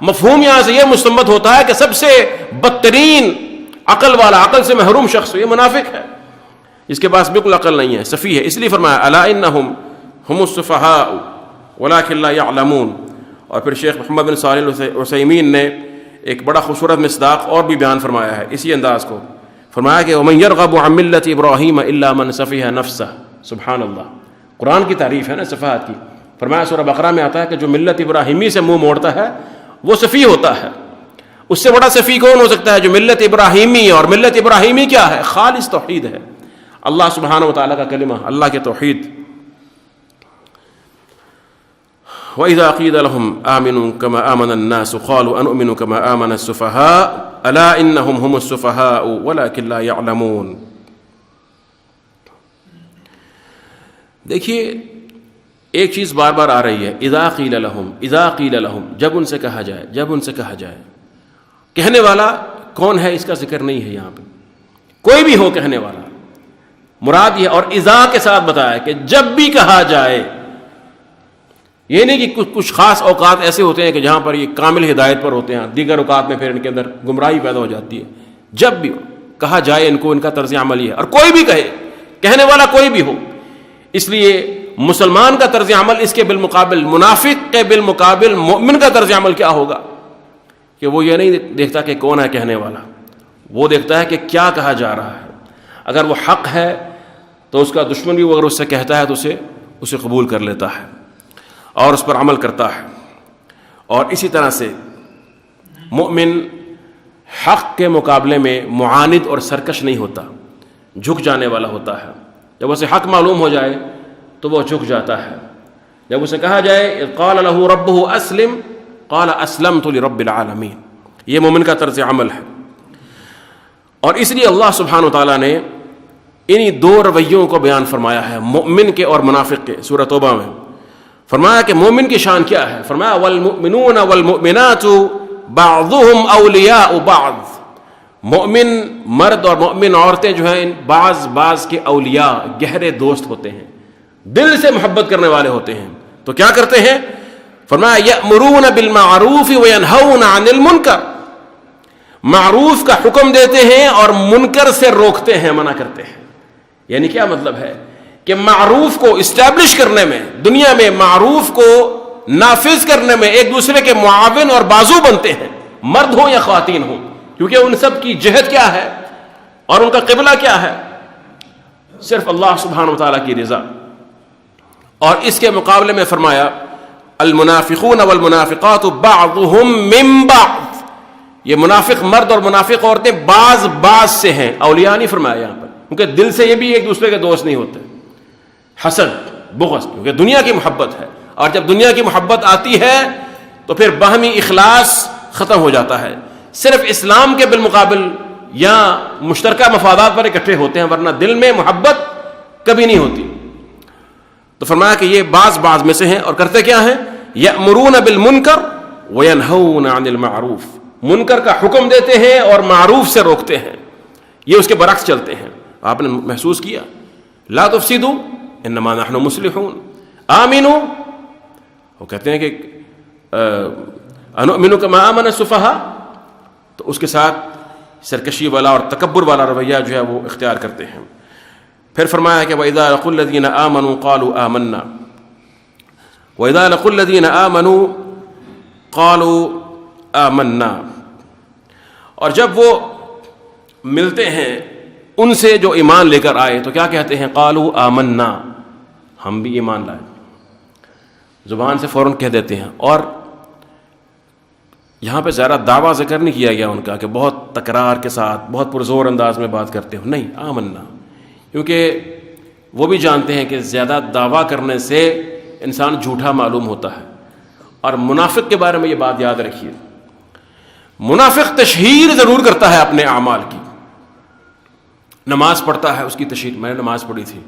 مفہوم یہاں سے یہ مستنبط ہوتا ہے کہ سب سے بدترین عقل والا، عقل سے محروم شخص یہ منافق ہے، اس کے پاس بالکل عقل نہیں ہے، سفیہ ہے. اس لیے فرمایا الا انہم هم السفہاء ولکن لا يعلمون. اور پھر شیخ محمد بن صالح العثیمین نے ایک بڑا خوبصورت مصداق اور بھی بیان فرمایا ہے اسی انداز کو. فرمایا کہ ومن يرغب عن ملة ابراہیم الا من سفیہ نفسہ. سبحان اللہ، قرآن کی تعریف ہے نا صفات کی. فرمایا سورہ بقرہ میں آتا ہے کہ جو ملت ابراہیمی سے منہ موڑتا ہے وہ سفیہ ہوتا ہے. اس سے بڑا سفیہ کون ہو سکتا ہے؟ جو ملت ابراہیمی، اور ملت ابراہیمی کیا ہے؟ خالص توحید ہے، اللہ سبحانہ و تعالیٰ کا کلمہ، اللہ کے توحید. وَإِذَا قِيلَ لَهُمْ آمِنُوا كَمَا آمَنَ النَّاسُ قَالُوا أَنُؤْمِنُ كَمَا آمَنَ السُّفَهَاءُ أَلَا إِنَّهُمْ هُمُ السُّفَهَاءُ وَلَكِنْ لَا يَعْلَمُونَ. دیکھیے ایک چیز بار بار آ رہی ہے، اذا قیل لہم، اذا قیل لہم، جب ان سے کہا جائے، جب ان سے کہا جائے. کہنے والا کون ہے اس کا ذکر نہیں ہے یہاں پہ، کوئی بھی ہو کہنے والا، مراد یہ. اور اذا کے ساتھ بتایا کہ جب بھی کہا جائے، یہ نہیں کہ کچھ خاص اوقات ایسے ہوتے ہیں کہ جہاں پر یہ کامل ہدایت پر ہوتے ہیں، دیگر اوقات میں پھر ان کے اندر گمراہی پیدا ہو جاتی ہے. جب بھی کہا جائے ان کو، ان کا طرز عمل یہ ہے. اور کوئی بھی کہے، کہنے والا کوئی بھی ہو. اس لیے مسلمان کا طرز عمل اس کے بالمقابل، منافق کے بالمقابل مومن کا طرز عمل کیا ہوگا کہ وہ یہ نہیں دیکھتا کہ کون ہے کہنے والا، وہ دیکھتا ہے کہ کیا کہا جا رہا ہے. اگر وہ حق ہے تو اس کا دشمن بھی اگر اس سے کہتا ہے تو اسے قبول کر لیتا ہے اور اس پر عمل کرتا ہے. اور اسی طرح سے مومن حق کے مقابلے میں معاند اور سرکش نہیں ہوتا، جھک جانے والا ہوتا ہے. جب اسے حق معلوم ہو جائے تو وہ جھک جاتا ہے. جب اسے کہا جائے قال له ربه اسلم قال اسلمت لرب العالمین، یہ مومن کا طرز عمل ہے. اور اس لیے اللہ سبحانہ وتعالیٰ نے انہی دو رویوں کو بیان فرمایا ہے مومن کے اور منافق کے. سورہ توبہ میں فرمایا کہ مومن کی شان کیا ہے. فرمایا والمؤمنون والمؤمنات بعضهم اولیاء بعض، مومن مرد اور مومن عورتیں جو ہیں بعض کے اولیاء، گہرے دوست ہوتے ہیں، دل سے محبت کرنے والے ہوتے ہیں. تو کیا کرتے ہیں؟ فرمایا یأمرون بالمعروف وینہون عن المنکر، معروف کا حکم دیتے ہیں اور منکر سے روکتے ہیں، منع کرتے ہیں. یعنی کیا مطلب ہے کہ معروف کو اسٹیبلش کرنے میں، دنیا میں معروف کو نافذ کرنے میں ایک دوسرے کے معاون اور بازو بنتے ہیں، مرد ہوں یا خواتین ہوں، کیونکہ ان سب کی جہت کیا ہے اور ان کا قبلہ کیا ہے؟ صرف اللہ سبحانہ وتعالیٰ کی رضا. اور اس کے مقابلے میں فرمایا المنافقون والمنافقات بعضهم من بعض، یہ منافق مرد اور منافق عورتیں بعض سے ہیں، اولیاء نہیں فرمایا یہاں پر، کیونکہ دل سے یہ بھی ایک دوسرے کے دوست نہیں ہوتے. حسد، بغض، کیونکہ دنیا کی محبت ہے، اور جب دنیا کی محبت آتی ہے تو پھر باہمی اخلاص ختم ہو جاتا ہے. صرف اسلام کے بالمقابل یا مشترکہ مفادات پر اکٹھے ہوتے ہیں، ورنہ دل میں محبت کبھی نہیں ہوتی. تو فرمایا کہ یہ بعض میں سے ہیں، اور کرتے کیا ہیں؟ یأمرون بالمنکر وینہون عن المعروف، منکر کا حکم دیتے ہیں اور معروف سے روکتے ہیں. یہ اس کے برعکس چلتے ہیں. آپ نے محسوس کیا لا تفسدوا انما نحن مصلحون، آمنوا، وہ کہتے ہیں کہ انؤمن کما آمن السفہاء، تو اس کے ساتھ سرکشی والا اور تکبر والا رویہ جو ہے وہ اختیار کرتے ہیں. پھر فرمایا کہ وَإِذَا لَقُوا الَّذِينَ آمَنُوا قَالُوا آمَنَّا، وَإِذَا لَقُوا الَّذِينَ آمَنُوا قَالُوا آمَنَّا، اور جب وہ ملتے ہیں ان سے جو ایمان لے کر آئے تو کیا کہتے ہیں؟ قالوا آمنا، ہم بھی ایمان لائے، زبان سے فوراً کہہ دیتے ہیں. اور یہاں پہ زیادہ دعویٰ ذکر نہیں کیا گیا ان کا کہ بہت تکرار کے ساتھ بہت پرزور انداز میں بات کرتے ہو، نہیں، آمنا، کیونکہ وہ بھی جانتے ہیں کہ زیادہ دعویٰ کرنے سے انسان جھوٹا معلوم ہوتا ہے. اور منافق کے بارے میں یہ بات یاد رکھیے، منافق تشہیر ضرور کرتا ہے اپنے اعمال کی، نماز پڑھتا ہے اس کی تشہیر، میں نے نماز پڑھی تھی،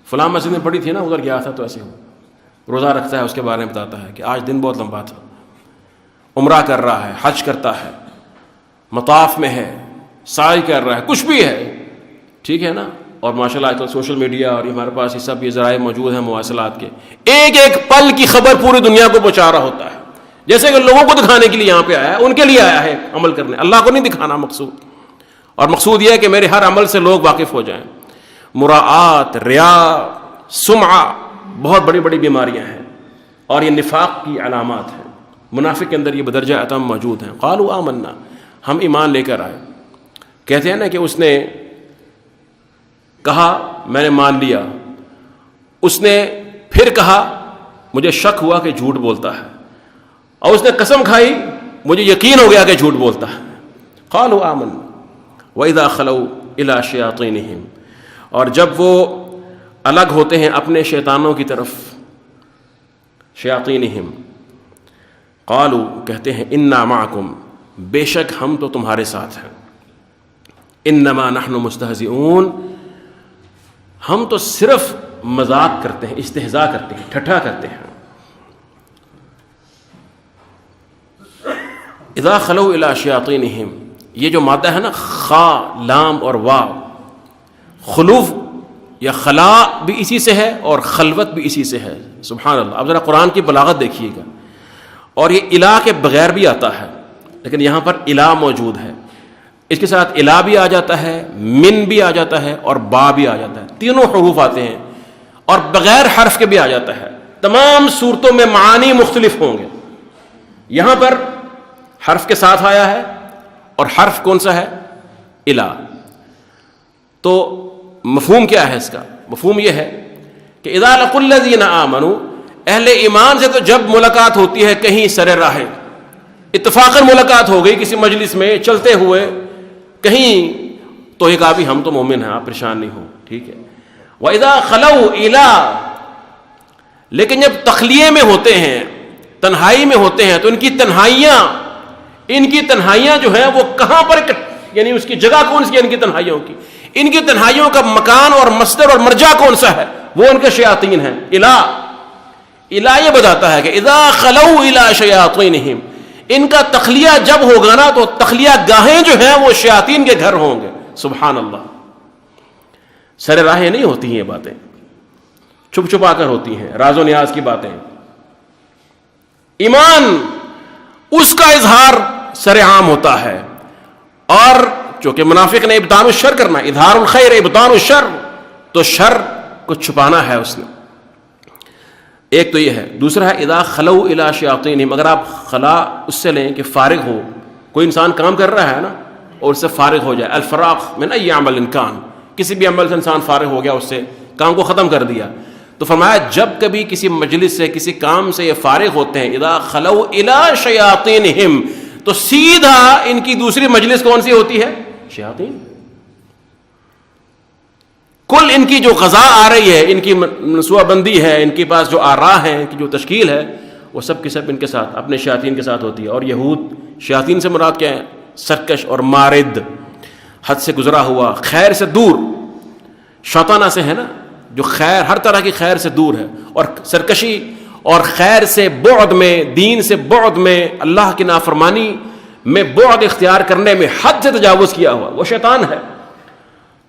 فلاں مسجد میں پڑھی تھی نا، ادھر گیا تھا تو ایسے ہو. روزہ رکھتا ہے، اس کے بارے میں بتاتا ہے کہ آج دن بہت لمبا تھا. عمرہ کر رہا ہے، حج کرتا ہے، مطاف میں ہے، سعی کر رہا ہے، کچھ بھی ہے، ٹھیک ہے نا. اور ماشاءاللہ آج کل سوشل میڈیا اور ہمارے پاس یہ سب یہ ذرائع موجود ہیں مواصلات کے، ایک ایک پل کی خبر پوری دنیا کو پہنچا رہا ہوتا ہے. جیسے کہ لوگوں کو دکھانے کے لیے یہاں پہ آیا ہے، ان کے لیے آیا ہے عمل کرنے، اللہ کو نہیں دکھانا مقصود. اور مقصود یہ ہے کہ میرے ہر عمل سے لوگ واقف ہو جائیں. مراعات، ریا، سمعہ، بہت بڑی بڑی بیماریاں ہیں، اور یہ نفاق کی علامات ہیں. منافق کے اندر یہ بدرجہ اتم موجود ہیں. قالوا آمنا، ہم ایمان لے کر آئے. کہتے ہیں نا کہ اس نے کہا میں نے مان لیا، اس نے پھر کہا مجھے شک ہوا کہ جھوٹ بولتا ہے، اور اس نے قسم کھائی مجھے یقین ہو گیا کہ جھوٹ بولتا ہے. قالوا آمنا وَإِذَا خَلَوْا إِلَىٰ شَيَاطِينِهِمْ، اور جب وہ الگ ہوتے ہیں اپنے شیطانوں کی طرف، شیاطینہم، قالوا، کہتے ہیں انا معکم، بے شک ہم تو تمہارے ساتھ ہیں، انما نحن مستہزئون، ہم تو صرف مذاق کرتے ہیں، استہزاء کرتے ہیں، ٹھٹھا کرتے ہیں. اذا خلوا الی شیاطینہم، یہ جو مادہ ہے نا خا، لام اور واو، خلوف یا خلا بھی اسی سے ہے اور خلوت بھی اسی سے ہے. سبحان اللہ. اب ذرا قرآن کی بلاغت دیکھیے گا. اور یہ الہ کے بغیر بھی آتا ہے، لیکن یہاں پر الہ موجود ہے، اس کے ساتھ الہ بھی آ جاتا ہے، من بھی آ جاتا ہے، اور با بھی آ جاتا ہے. تینوں حروف آتے ہیں، اور بغیر حرف کے بھی آ جاتا ہے. تمام صورتوں میں معانی مختلف ہوں گے. یہاں پر حرف کے ساتھ آیا ہے، اور حرف کون سا ہے؟ الہ. تو مفہوم کیا ہے اس کا؟ مفہوم یہ ہے کہ اذا لقوا الذین آمنوا، اہل ایمان سے تو جب ملاقات ہوتی ہے کہیں سر راہ، اتفاقاً ملاقات ہو گئی کسی مجلس میں چلتے ہوئے کہیں، تو یہ کہا بھی ہم تو مومن ہیں، آپ پریشان نہیں ہو، ٹھیک ہے. وَإِذَا خَلَوْا إِلَىٰ، لیکن جب تخلیے میں ہوتے ہیں، تنہائی میں ہوتے ہیں، تو ان کی تنہائیاں جو ہیں وہ کہاں پر، یعنی اس کی جگہ کون سی ہے؟ ان کی تنہائیوں کی، ان کی تنہائیوں کا مکان اور مصدر اور مرجع کون سا ہے؟ وہ ان کے شیاطین ہیں. الہ یہ بتاتا ہے کہ اذا خلوا الى شیاطینہم، ان کا تخلیہ جب ہوگا نا تو تخلیہ گاہیں جو ہیں وہ شیاطین کے گھر ہوں گے. سبحان اللہ. سر راہیں نہیں ہوتی ہیں یہ باتیں، چھپ چھپا کر ہوتی ہیں، راز و نیاز کی باتیں. ایمان اس کا اظہار سر عام ہوتا ہے، اور چونکہ منافق نے ابطان الشر کرنا، اظہار الخیر ابطان الشر، تو شر کو چھپانا ہے اس نے. ایک تو یہ ہے. دوسرا ہے اذا خلو الی شیاطینہم، اگر آپ خلا اس سے لیں کہ فارغ ہو، کوئی انسان کام کر رہا ہے نا اور اس سے فارغ ہو جائے، الفراغ من ای عمل انکان، کسی بھی عمل سے انسان فارغ ہو گیا، اس سے کام کو ختم کر دیا. تو فرمایا جب کبھی کسی مجلس سے کسی کام سے یہ فارغ ہوتے ہیں، اذا خلو الی شیاطینہم، تو سیدھا ان کی دوسری مجلس کون سی ہوتی ہے؟ شیاطین. کل ان کی جو غذا آ رہی ہے، ان کی منصوبہ بندی ہے، ان کے پاس جو آراء ہیں، ان کی جو تشکیل ہے، وہ سب کے سب ان کے ساتھ اپنے شیاطین کے ساتھ ہوتی ہے. اور یہود شیاطین سے مراد کیا ہے؟ سرکش اور مارد، حد سے گزرا ہوا، خیر سے دور، شیطانہ سے ہے نا، جو خیر ہر طرح کی خیر سے دور ہے، اور سرکشی اور خیر سے بعد میں، دین سے بعد میں، اللہ کی نافرمانی میں بعد اختیار کرنے میں حد سے تجاوز کیا ہوا، وہ شیطان ہے.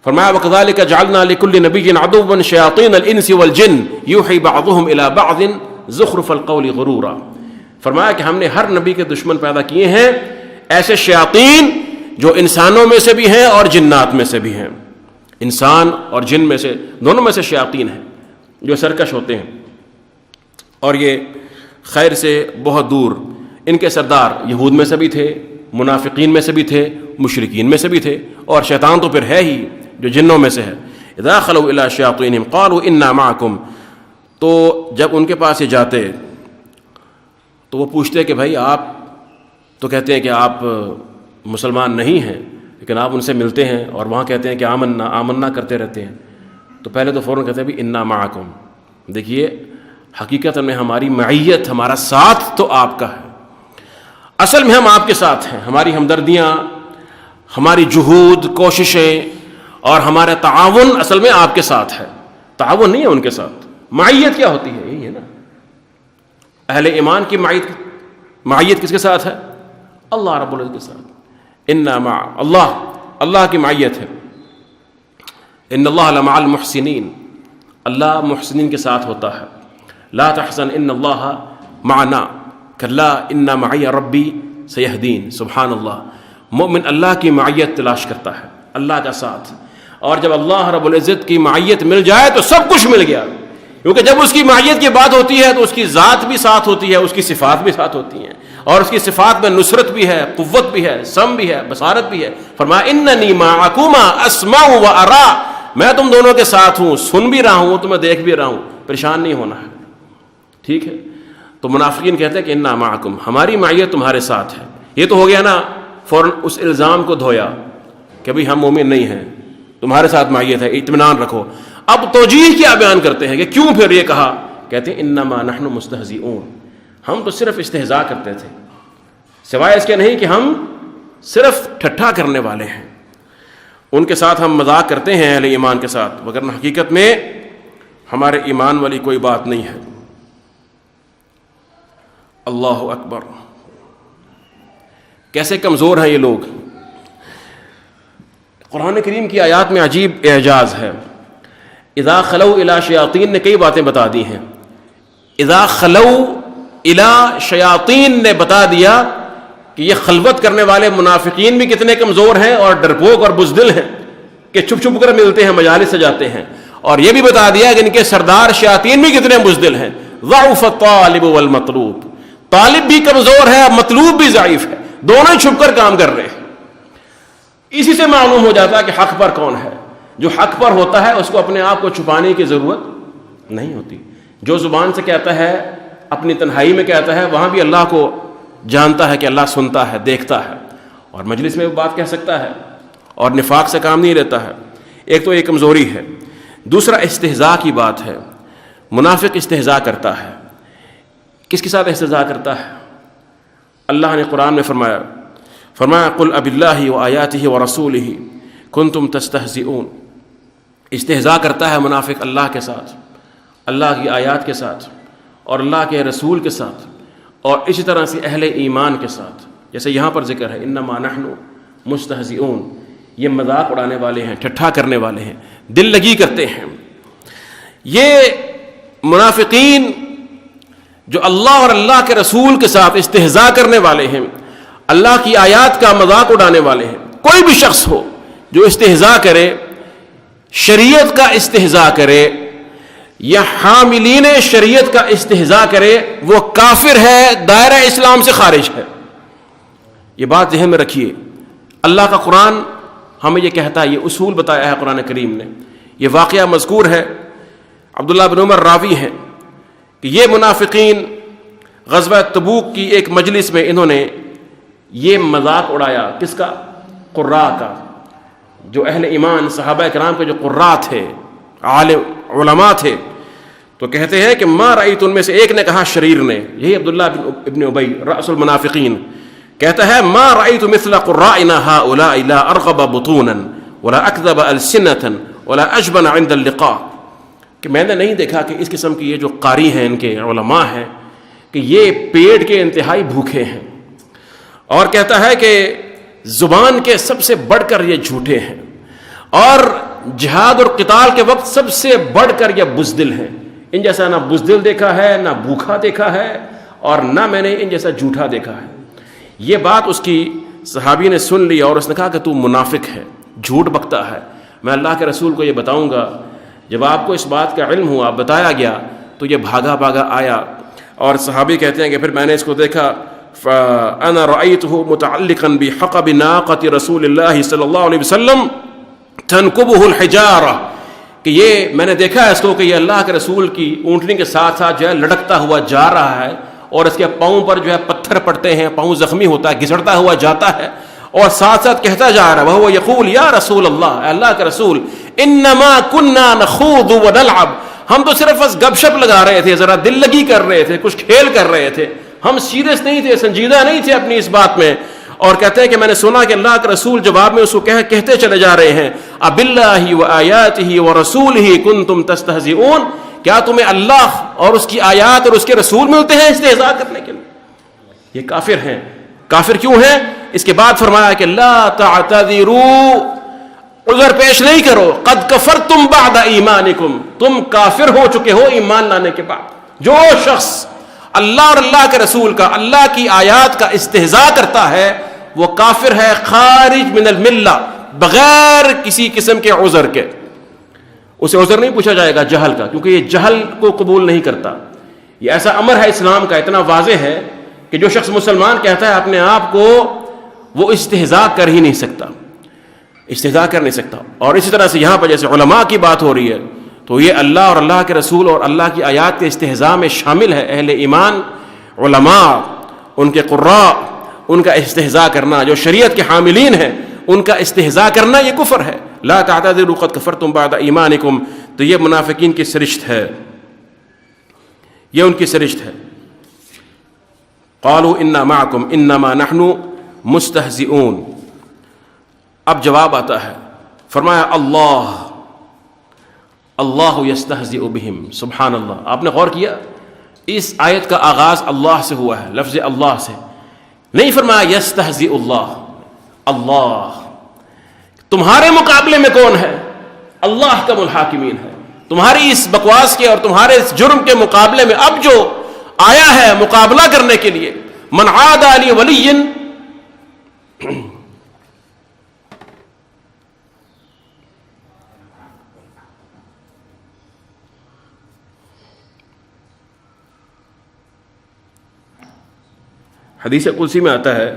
فرمایا وَكَذَلِكَ جَعَلْنَا لِكُلِّ نَبِيٍّ عَدُوًّا شَيَاطِينَ الْإِنسِ وَالْجِنِّ يُوحِي بَعْضُهُمْ إِلَى بَعْضٍ زُخْرُفَ الْقَوْلِ غُرُورًا. فرمایا کہ ہم نے ہر نبی کے دشمن پیدا کیے ہیں ایسے شیاطین جو انسانوں میں سے بھی ہیں اور جنات میں سے بھی ہیں. انسان اور جن میں سے، دونوں میں سے شیاطین ہیں جو سرکش ہوتے ہیں، اور یہ خیر سے بہت دور. ان کے سردار یہود میں سے بھی تھے، منافقین میں سے بھی تھے، مشرکین میں سے بھی تھے، اور شیطان تو پھر ہے ہی جو جنوں میں سے ہے. اذا خلوا الی شیاطینہم قالوا انا معکم، تو جب ان کے پاس یہ جاتے تو وہ پوچھتے کہ بھائی آپ تو کہتے ہیں کہ آپ مسلمان نہیں ہیں، لیکن آپ ان سے ملتے ہیں اور وہاں کہتے ہیں کہ آمنا آمنا کرتے رہتے ہیں. تو پہلے تو فوراً کہتے ہیں بھی انا معکم. دیکھیے حقیقت میں ہماری معیت، ہمارا ساتھ تو آپ کا ہے، اصل میں ہم آپ کے ساتھ ہیں. ہماری ہمدردیاں، ہماری جہود، کوششیں اور ہمارا تعاون اصل میں آپ کے ساتھ ہے، تعاون نہیں ہے ان کے ساتھ. معیت کیا ہوتی ہے؟ یہی ہے نا، اہل ایمان کی معیت کس کے ساتھ ہے؟ اللہ رب العزت کے ساتھ. انا مع اللہ، اللہ کی معیت ہے. ان اللہ لمع المحسنین، اللہ محسنین کے ساتھ ہوتا ہے. لا تحزن ان اللہ معنا کلا ان معی ربی سیہدین. سبحان اللہ. مومن اللہ کی معیت تلاش کرتا ہے، اللہ کا ساتھ. اور جب اللہ رب العزت کی معیت مل جائے تو سب کچھ مل گیا، کیونکہ جب اس کی معیت کی بات ہوتی ہے تو اس کی ذات بھی ساتھ ہوتی ہے، اس کی صفات بھی ساتھ ہوتی ہیں، اور اس کی صفات میں نصرت بھی ہے، قوت بھی ہے، سم بھی ہے، بصارت بھی ہے. فرمایا اننی معکما اسمع و ارا، میں تم دونوں کے ساتھ ہوں، سن بھی رہا ہوں، تمہیں دیکھ بھی رہا ہوں. پریشان نہیں ہونا ہے، ٹھیک ہے. تو منافقین کہتے ہیں کہ انا معکم، ہماری معیت تمہارے ساتھ ہے. یہ تو ہو گیا نا، فوراً اس الزام کو دھویا کہ بھئی ہم مومن نہیں ہیں، تمہارے ساتھ معیت ہے، اطمینان رکھو. اب توجیہ کیا بیان کرتے ہیں کہ کیوں پھر یہ کہا؟ کہتے ہیں انما نحن مستہزئون، ہم تو صرف استہزاء کرتے تھے، سوائے اس کے نہیں کہ ہم صرف ٹھٹھا کرنے والے ہیں. ان کے ساتھ ہم مذاق کرتے ہیں اہل ایمان کے ساتھ، وگرنہ حقیقت میں ہمارے ایمان والی کوئی بات نہیں ہے. اللہ اکبر، کیسے کمزور ہیں یہ لوگ. قرآن کریم کی آیات میں عجیب اعجاز ہے. اذا خلو الی شیاطین نے کئی باتیں بتا دی ہیں. اذا خلو الی شیاطین نے بتا دیا کہ یہ خلوت کرنے والے منافقین بھی کتنے کمزور ہیں اور ڈرپوک اور بزدل ہیں کہ چھپ چھپ کر ملتے ہیں، مجالس سے جاتے ہیں. اور یہ بھی بتا دیا کہ ان کے سردار شیاطین بھی کتنے بزدل ہیں. ضعف الطالب والمطلوب، طالب بھی کمزور ہے، مطلوب بھی ضعیف ہے، دونوں چھپ کر کام کر رہے ہیں. اسی سے معلوم ہو جاتا ہے کہ حق پر کون ہے. جو حق پر ہوتا ہے اس کو اپنے آپ کو چھپانے کی ضرورت نہیں ہوتی. جو زبان سے کہتا ہے، اپنی تنہائی میں کہتا ہے، وہاں بھی اللہ کو جانتا ہے کہ اللہ سنتا ہے، دیکھتا ہے، اور مجلس میں وہ بات کہہ سکتا ہے، اور نفاق سے کام نہیں لیتا ہے. ایک تو یہ کمزوری ہے. دوسرا استہزاء کی بات ہے. منافق استہزاء کرتا ہے. کس کے ساتھ استہزاء کرتا ہے؟ اللہ نے قرآن میں فرمایا قل اب اللہ و آیاتہ و رسولہ کنتم تستہزئون. استہزاء کرتا ہے منافق اللہ کے ساتھ، اللہ کی آیات کے ساتھ اور اللہ کے رسول کے ساتھ، اور اسی طرح سے اہل ایمان کے ساتھ. جیسے یہاں پر ذکر ہے انما نحن مستہزئون، یہ مذاق اڑانے والے ہیں، ٹھٹھا کرنے والے ہیں، دل لگی کرتے ہیں. یہ منافقین جو اللہ اور اللہ کے رسول کے ساتھ استہزاء کرنے والے ہیں، اللہ کی آیات کا مذاق اڑانے والے ہیں. کوئی بھی شخص ہو جو استہزاء کرے، شریعت کا استہزاء کرے یا حاملین شریعت کا استہزاء کرے، وہ کافر ہے، دائرہ اسلام سے خارج ہے. یہ بات ذہن میں رکھیے. اللہ کا قرآن ہمیں یہ کہتا ہے، یہ اصول بتایا ہے قرآن کریم نے. یہ واقعہ مذکور ہے، عبداللہ بن عمر راوی ہیں کہ یہ منافقین غزوہ تبوک کی ایک مجلس میں انہوں نے یہ مذاق اڑایا. کس کا؟ قراء کا. جو اہل ایمان صحابہ کرام کے جو قراء تھے، عالم علماء تھے، تو کہتے ہیں کہ ما رأیت، ان میں سے ایک نے کہا، شریر نے، یہی عبداللہ ابن ابی رأس المنافقین، کہتا ہے ما رأیت مثل قرائنا هؤلاء لا ارغب بطونا ولا اکذب السنة ولا اجبن عند اللقاء، کہ میں نے نہیں دیکھا کہ اس قسم کی یہ جو قاری ہیں، ان کے علماء ہیں، کہ یہ پیٹ کے انتہائی بھوکے ہیں، اور کہتا ہے کہ زبان کے سب سے بڑھ کر یہ جھوٹے ہیں، اور جہاد اور قتال کے وقت سب سے بڑھ کر یہ بزدل ہیں. ان جیسا نہ بزدل دیکھا ہے، نہ بھوکا دیکھا ہے، اور نہ میں نے ان جیسا جھوٹا دیکھا ہے. یہ بات اس کی صحابی نے سن لی اور اس نے کہا کہ تو منافق ہے، جھوٹ بکتا ہے. میں اللہ کے رسول کو یہ بتاؤں گا. جب آپ کو اس بات کا علم ہوا، بتایا گیا، تو یہ بھاگا بھاگا آیا. اور صحابی کہتے ہیں کہ پھر میں نے اس کو دیکھا، فَأَنَا رَأَيْتُهُ مُتَعَلِّقًا بِحَقَبِ نَاقَةِ رَسُولِ اللَّهِ صلی اللہ علیہ وسلم تَنْكُبُهُ الْحِجَارَةِ، کہ یہ میں نے دیکھا ہے اس کو کہ یہ اللہ کے رسول کی اونٹنی کے ساتھ ساتھ جو ہے لڑکتا ہوا جا رہا ہے، اور اس کے پاؤں پر جو ہے پتھر پڑتے ہیں، پاؤں زخمی ہوتا ہے، گھسڑتا ہوا جاتا ہے، اور ساتھ ساتھ کہتا جا رہا ہے وَهُوَ يَقُولُ يَا رَسُولَ اللَّهِ، اے اللہ کے رسول، إِنَّمَا كُنَّا نَخُوضُ وَنَلْعَبُ، ہم تو صرف بس گپ شپ لگا رہے تھے، ذرا دل لگی کر رہے تھے، کچھ کھیل کر رہے تھے، ہم سیریس نہیں تھے، سنجیدہ نہیں تھے اپنی اس بات میں. اور کہتے ہیں کہ میں نے سنا کہ اللہ کے رسول جواب میں اس کو کہتے چلے جا رہے ہیں، اباللہ وآیاتہ ورسولہ کنتم تستہزئون، کیا تمہیں اللہ اور اس کی آیات اور اس کے رسول ملتے ہیں استہزاء کرنے کے لیے؟ یہ کافر ہیں. کافر کیوں ہیں؟ اس کے بعد فرمایا کہ لا تعتذروا، عذر پیش نہیں کرو، قد کفرتم بعد ایمانکم، تم کافر ہو چکے ہو ایمان لانے کے بعد. جو شخص اللہ اور اللہ کے رسول کا، اللہ کی آیات کا استہزاء کرتا ہے، وہ کافر ہے، خارج من الملہ، بغیر کسی قسم کے عذر کے. اسے عذر نہیں پوچھا جائے گا جہل کا، کیونکہ یہ جہل کو قبول نہیں کرتا. یہ ایسا امر ہے اسلام کا، اتنا واضح ہے کہ جو شخص مسلمان کہتا ہے اپنے آپ کو، وہ استہزاء کر ہی نہیں سکتا، استہزاء کر نہیں سکتا. اور اسی طرح سے یہاں پر جیسے علماء کی بات ہو رہی ہے، تو یہ اللہ اور اللہ کے رسول اور اللہ کی آیات کے استہزاء میں شامل ہے. اہل ایمان، علماء، ان کے قراء، ان کا استہزاء کرنا، جو شریعت کے حاملین ہیں ان کا استہزاء کرنا، یہ کفر ہے. لا تعتذروا قد کفرتم بعد ایمانکم. تو یہ منافقین کی سرشت ہے، یہ ان کی سرشت ہے. قالوا انا معکم انما نحن مستہزئون. اب جواب آتا ہے، فرمایا اللہ یستہزئ بہم. سبحان اللہ. آپ نے غور کیا، اس آیت کا آغاز اللہ سے ہوا ہے، لفظ اللہ سے. نہیں فرمایا یستہزئ اللہ. اللہ تمہارے مقابلے میں کون ہے؟ اللہ کا الحاکمین ہے. تمہاری اس بکواس کے اور تمہارے اس جرم کے مقابلے میں اب جو آیا ہے مقابلہ کرنے کے لیے، من عاد لی ولی، حدیث قدسی میں آتا ہے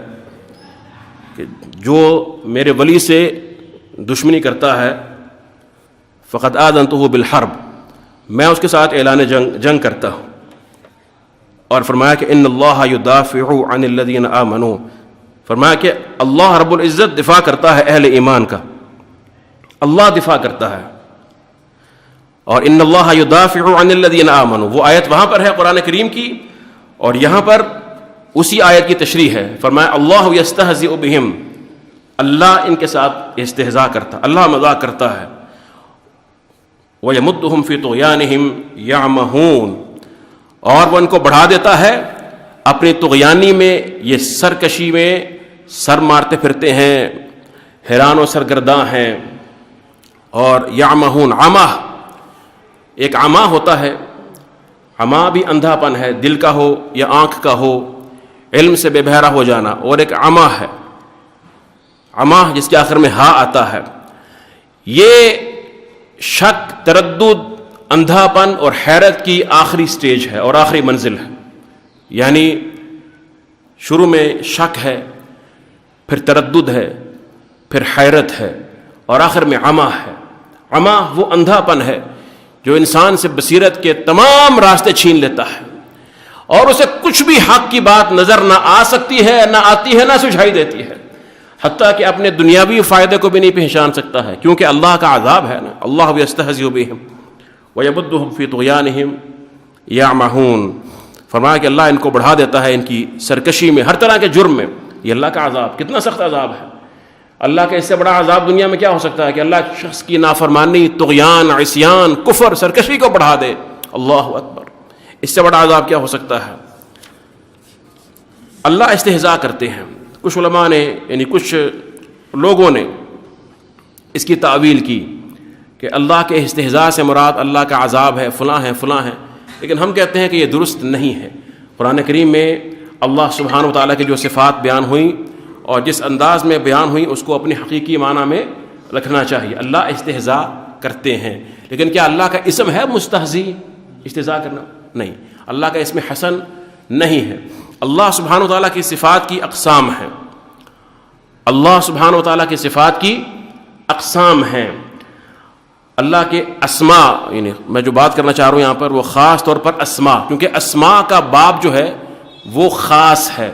کہ جو میرے ولی سے دشمنی کرتا ہے، فقد آذنتہ بالحرب، میں اس کے ساتھ اعلان جنگ کرتا ہوں. اور فرمایا کہ ان اللہ یدافع عن الذین آمنوا، فرمایا کہ اللہ رب العزت دفاع کرتا ہے اہل ایمان کا، اللہ دفاع کرتا ہے. اور ان اللہ یدافع عن الذین آمنوا، وہ آیت وہاں پر ہے قرآن کریم کی، اور یہاں پر اسی آیت کی تشریح ہے. فرمایا اللہ یستہزئ بہم، اللہ ان کے ساتھ استہزاء کرتا، اللہ مذاق کرتا ہے. وَيَمُدُّهُمْ فِي طُغْيَانِهِمْ يَعْمَهُونَ، اور وہ ان کو بڑھا دیتا ہے اپنی طغیانی میں، یہ سرکشی میں سر مارتے پھرتے ہیں، حیران و سرگرداں ہیں. اور یعمہون، عمہ، ایک عمہ ہوتا ہے، عما بھی اندھا پن ہے، دل کا ہو یا آنکھ کا ہو، علم سے بے بہرا ہو جانا، اور ایک عما ہے، عما جس کے آخر میں ہا آتا ہے. یہ شک، تردد، اندھا پن اور حیرت کی آخری سٹیج ہے اور آخری منزل ہے. یعنی شروع میں شک ہے، پھر تردد ہے، پھر حیرت ہے، اور آخر میں عما ہے. عما وہ اندھا پن ہے جو انسان سے بصیرت کے تمام راستے چھین لیتا ہے، اور اسے کچھ بھی حق کی بات نظر نہ آ سکتی ہے، نہ آتی ہے، نہ سجھائی دیتی ہے، حتیٰ کہ اپنے دنیاوی فائدے کو بھی نہیں پہچان سکتا ہے، کیونکہ اللہ کا عذاب ہے نا. اللہ یستہزئ بہم ویمدہم فی طغیانہم یعمہون. فرمایا کہ اللہ ان کو بڑھا دیتا ہے ان کی سرکشی میں، ہر طرح کے جرم میں. یہ اللہ کا عذاب کتنا سخت عذاب ہے. اللہ کے اس سے بڑا عذاب دنیا میں کیا ہو سکتا ہے کہ اللہ شخص کی نافرمانی، طغیان، عصیان، کفر، سرکشی کو بڑھا دے. اللہ اکبر. اس سے بڑا عذاب کیا ہو سکتا ہے. اللہ استہزاء کرتے ہیں. کچھ علماء نے، یعنی کچھ لوگوں نے اس کی تعویل کی کہ اللہ کے استہزاء سے مراد اللہ کا عذاب ہے، فلاں ہے، فلاں ہے. لیکن ہم کہتے ہیں کہ یہ درست نہیں ہے. قرآن کریم میں اللہ سبحانہ و تعالیٰ کی جو صفات بیان ہوئیں اور جس انداز میں بیان ہوئیں اس کو اپنی حقیقی معنی میں رکھنا چاہیے. اللہ استہزاء کرتے ہیں، لیکن کیا اللہ کا اسم ہے مستہزی، استہزاء کرنا؟ نہیں. اللہ کا اسم حسن نہیں ہے. اللہ سبحانہ و تعالیٰ کی صفات کی اقسام ہیں. اللہ سبحانہ و تعالیٰ کی صفات کی اقسام ہیں. اللہ کے اسماء، یعنی میں جو بات کرنا چاہ رہا ہوں یہاں پر وہ خاص طور پر اسماء، کیونکہ اسماء کا باب جو ہے وہ خاص ہے.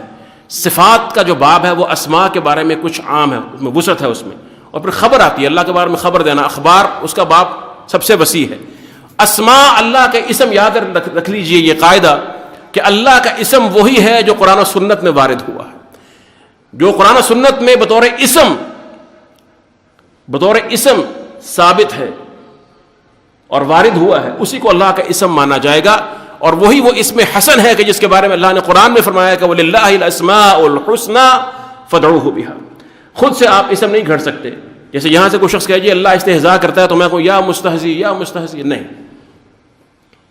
صفات کا جو باب ہے وہ اسماء کے بارے میں کچھ عام ہے، اس میں وسعت ہے اس میں. اور پھر خبر آتی ہے، اللہ کے بارے میں خبر دینا، اخبار، اس کا باب سب سے وسیع ہے. اسماء اللہ کے اسم یاد رکھ لیجئے یہ قاعدہ کہ اللہ کا اسم وہی ہے جو قرآن و سنت میں وارد ہوا ہے. جو قرآن و سنت میں بطور اسم ثابت ہے اور وارد ہوا ہے، اسی کو اللہ کا اسم مانا جائے گا. اور وہی وہ اسم حسن ہے کہ جس کے بارے میں اللہ نے قرآن میں فرمایا کہ وَلِلَّهِ الْأَسْمَاءُ الْحُسْنَى فَادْعُوهُ بِهَا. خود سے آپ اسم نہیں گھڑ سکتے. جیسے یہاں سے کوئی شخص کہے جی اللہ استہزاء کرتا ہے تو میں کہوں یا مستہزی، یا مستہزی، نہیں.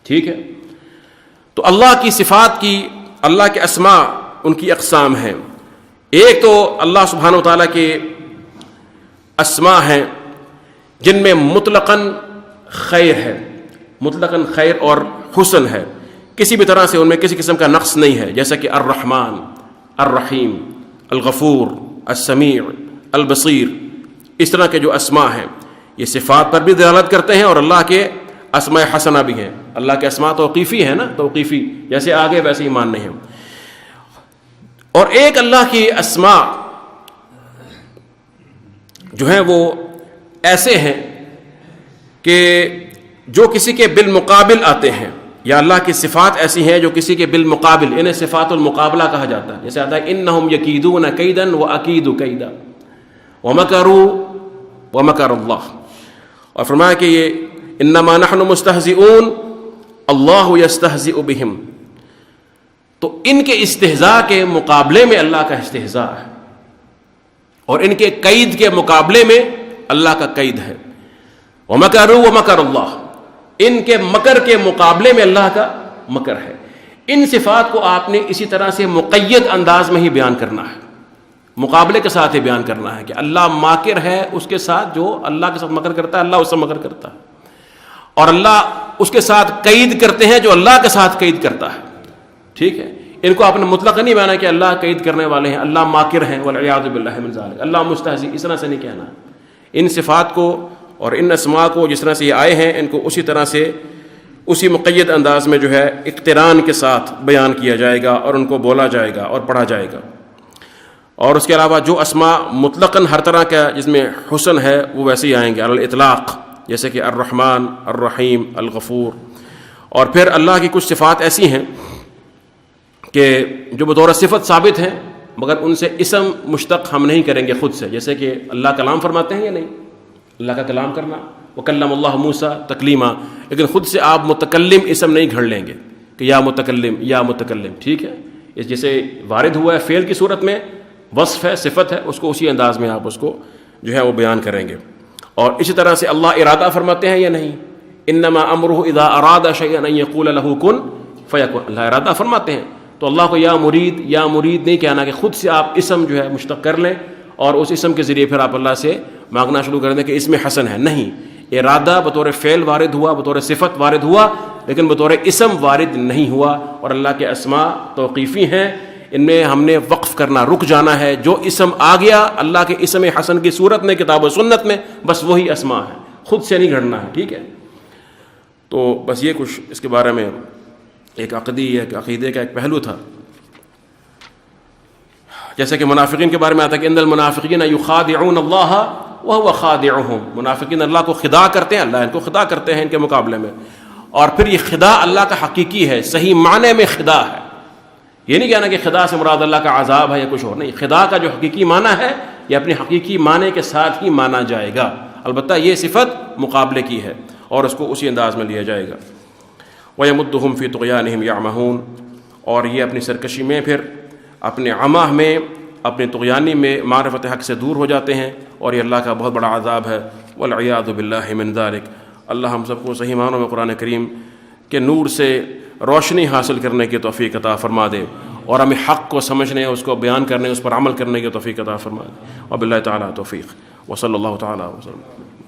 ٹھیک ہے. تو اللہ کی صفات کی، اللہ کے اسماء، ان کی اقسام ہیں. ایک تو اللہ سبحانہ و تعالیٰ کے اسماء ہیں جن میں مطلقاً خیر ہے، مطلقاً خیر اور حسن ہے، کسی بھی طرح سے ان میں کسی قسم کا نقص نہیں ہے. جیسا کہ الرحمن، الرحیم، الغفور، السمیع، البصیر، اس طرح کے جو اسماء ہیں یہ صفات پر بھی دلالت کرتے ہیں اور اللہ کے اسماء حسنہ بھی ہیں. اللہ کے اسماء توقیفی ہیں نا، توقیفی، جیسے آگے ویسے ہی ماننے ہیں. اور ایک اللہ کی اسماء جو ہیں وہ ایسے ہیں کہ جو کسی کے بالمقابل آتے ہیں، یا اللہ کی صفات ایسی ہیں جو کسی کے بالمقابل، انہیں صفات المقابلہ کہا جاتا ہے. جیسے آتا ہے انہم یکیدون کیدا واکید کیدا ومکروا ومکر اللہ. اور فرمایا کہ یہ انما نحن مستہزئون اللہ یستہزئ بہم. تو ان کے استہزاء کے مقابلے میں اللہ کا استہزاء ہے، اور ان کے قید کے مقابلے میں اللہ کا قید ہے. ومکروا ومکر اللہ، ان کے مکر کے مقابلے میں اللہ کا مکر ہے. ان صفات کو آپ نے اسی طرح سے مقید انداز میں ہی بیان کرنا ہے، مقابلے کے ساتھ ہی بیان کرنا ہے کہ اللہ ماکر ہے اس کے ساتھ جو اللہ کے ساتھ مکر کرتا ہے، اللہ اس سے مکر کرتا ہے. اور اللہ اس کے ساتھ قید کرتے ہیں جو اللہ کے ساتھ قید کرتا ہے. ٹھیک ہے. ان کو آپ نے مطلق نہیں مانا کہ اللہ قید کرنے والے ہیں، اللہ ماکر ہیں، والعیاذ باللہ من ذالک، اللہ مستہزی، اس طرح سے نہیں کہنا. ان صفات کو اور ان اسماء کو جس طرح سے یہ آئے ہیں ان کو اسی طرح سے اسی مقید انداز میں جو ہے اقتران کے ساتھ بیان کیا جائے گا اور ان کو بولا جائے گا اور پڑھا جائے گا. اور اس کے علاوہ جو اسماء مطلقاً ہر طرح کا جس میں حسن ہے وہ ویسے ہی آئیں گے علی الاطلاق، جیسے کہ الرحمن، الرحیم، الغفور. اور پھر اللہ کی کچھ صفات ایسی ہیں کہ جو بطور صفت ثابت ہیں مگر ان سے اسم مشتق ہم نہیں کریں گے خود سے. جیسے کہ اللہ کلام فرماتے ہیں یا نہیں، اللہ کا کلام کرنا، وکلم اللہ موسیٰ تکلیما، لیکن خود سے آپ متکلم اسم نہیں گھڑ لیں گے کہ یا متکلم، یا متکلم. ٹھیک ہے. اس جیسے وارد ہوا ہے فعل کی صورت میں، وصف ہے، صفت ہے، اس کو اسی انداز میں آپ اس کو جو ہے وہ بیان کریں گے. اور اسی طرح سے اللہ ارادہ فرماتے ہیں یا نہیں، انما امرہ اذا اراد شیئا ان یقول له کن فیکون، اللہ ارادہ فرماتے ہیں تو اللہ کو یا مرید نہیں کہنا کہ خود سے آپ اسم جو ہے مشتق کر لیں اور اس اسم کے ذریعے پھر آپ اللہ سے مانگنا شروع کر دیں کہ اس میں حسن ہے. نہیں، ارادہ بطور فعل وارد ہوا، بطور صفت وارد ہوا، لیکن بطور اسم وارد نہیں ہوا. اور اللہ کے اسماء توقیفی ہیں، ان میں ہم نے وقف کرنا، رک جانا ہے. جو اسم آ گیا اللہ کے اسم حسن کی صورت میں کتاب و سنت میں، بس وہی اسماء ہے، خود سے نہیں گھڑنا ہے. ٹھیک ہے، تو بس یہ کچھ اس کے بارے میں ایک عقیدے کا ایک پہلو تھا. جیسے کہ منافقین کے بارے میں آتا ہے کہ ان المنافقین یخادعون اللہ وهو خادعهم، منافقین اللہ کو خدا کرتے ہیں، اللہ ان کو خدا کرتے ہیں ان کے مقابلے میں. اور پھر یہ خدا اللہ کا حقیقی ہے، صحیح معنی میں خدا ہے. یہ نہیں کہنا کہ خدا سے مراد اللہ کا عذاب ہے یا کچھ اور، نہیں، خدا کا جو حقیقی معنی ہے یہ اپنی حقیقی معنی کے ساتھ ہی مانا جائے گا. البتہ یہ صفت مقابلے کی ہے اور اس کو اسی انداز میں لیا جائے گا. وَيَمُدُّهُمْ فِي طُغْيَانِهِمْ يَعْمَهُونَ، اور یہ اپنی سرکشی میں پھر اپنے عمہ میں، اپنے طغیانی میں معرفت حق سے دور ہو جاتے ہیں، اور یہ اللہ کا بہت بڑا عذاب ہے. وَالْعِيَاذُ بِاللَّهِ مِنْ ذَلِكَ، اللہ ہم سب کو صحیح معنوں میں قرآن کریم کے نور سے روشنی حاصل کرنے کی توفیق عطا فرما دے، اور ہمیں حق کو سمجھنے، اس کو بیان کرنے، اس پر عمل کرنے کی توفیق عطا فرما دے. وباللہ تعالیٰ توفیق، وصلی اللہ تعالیٰ وسلم.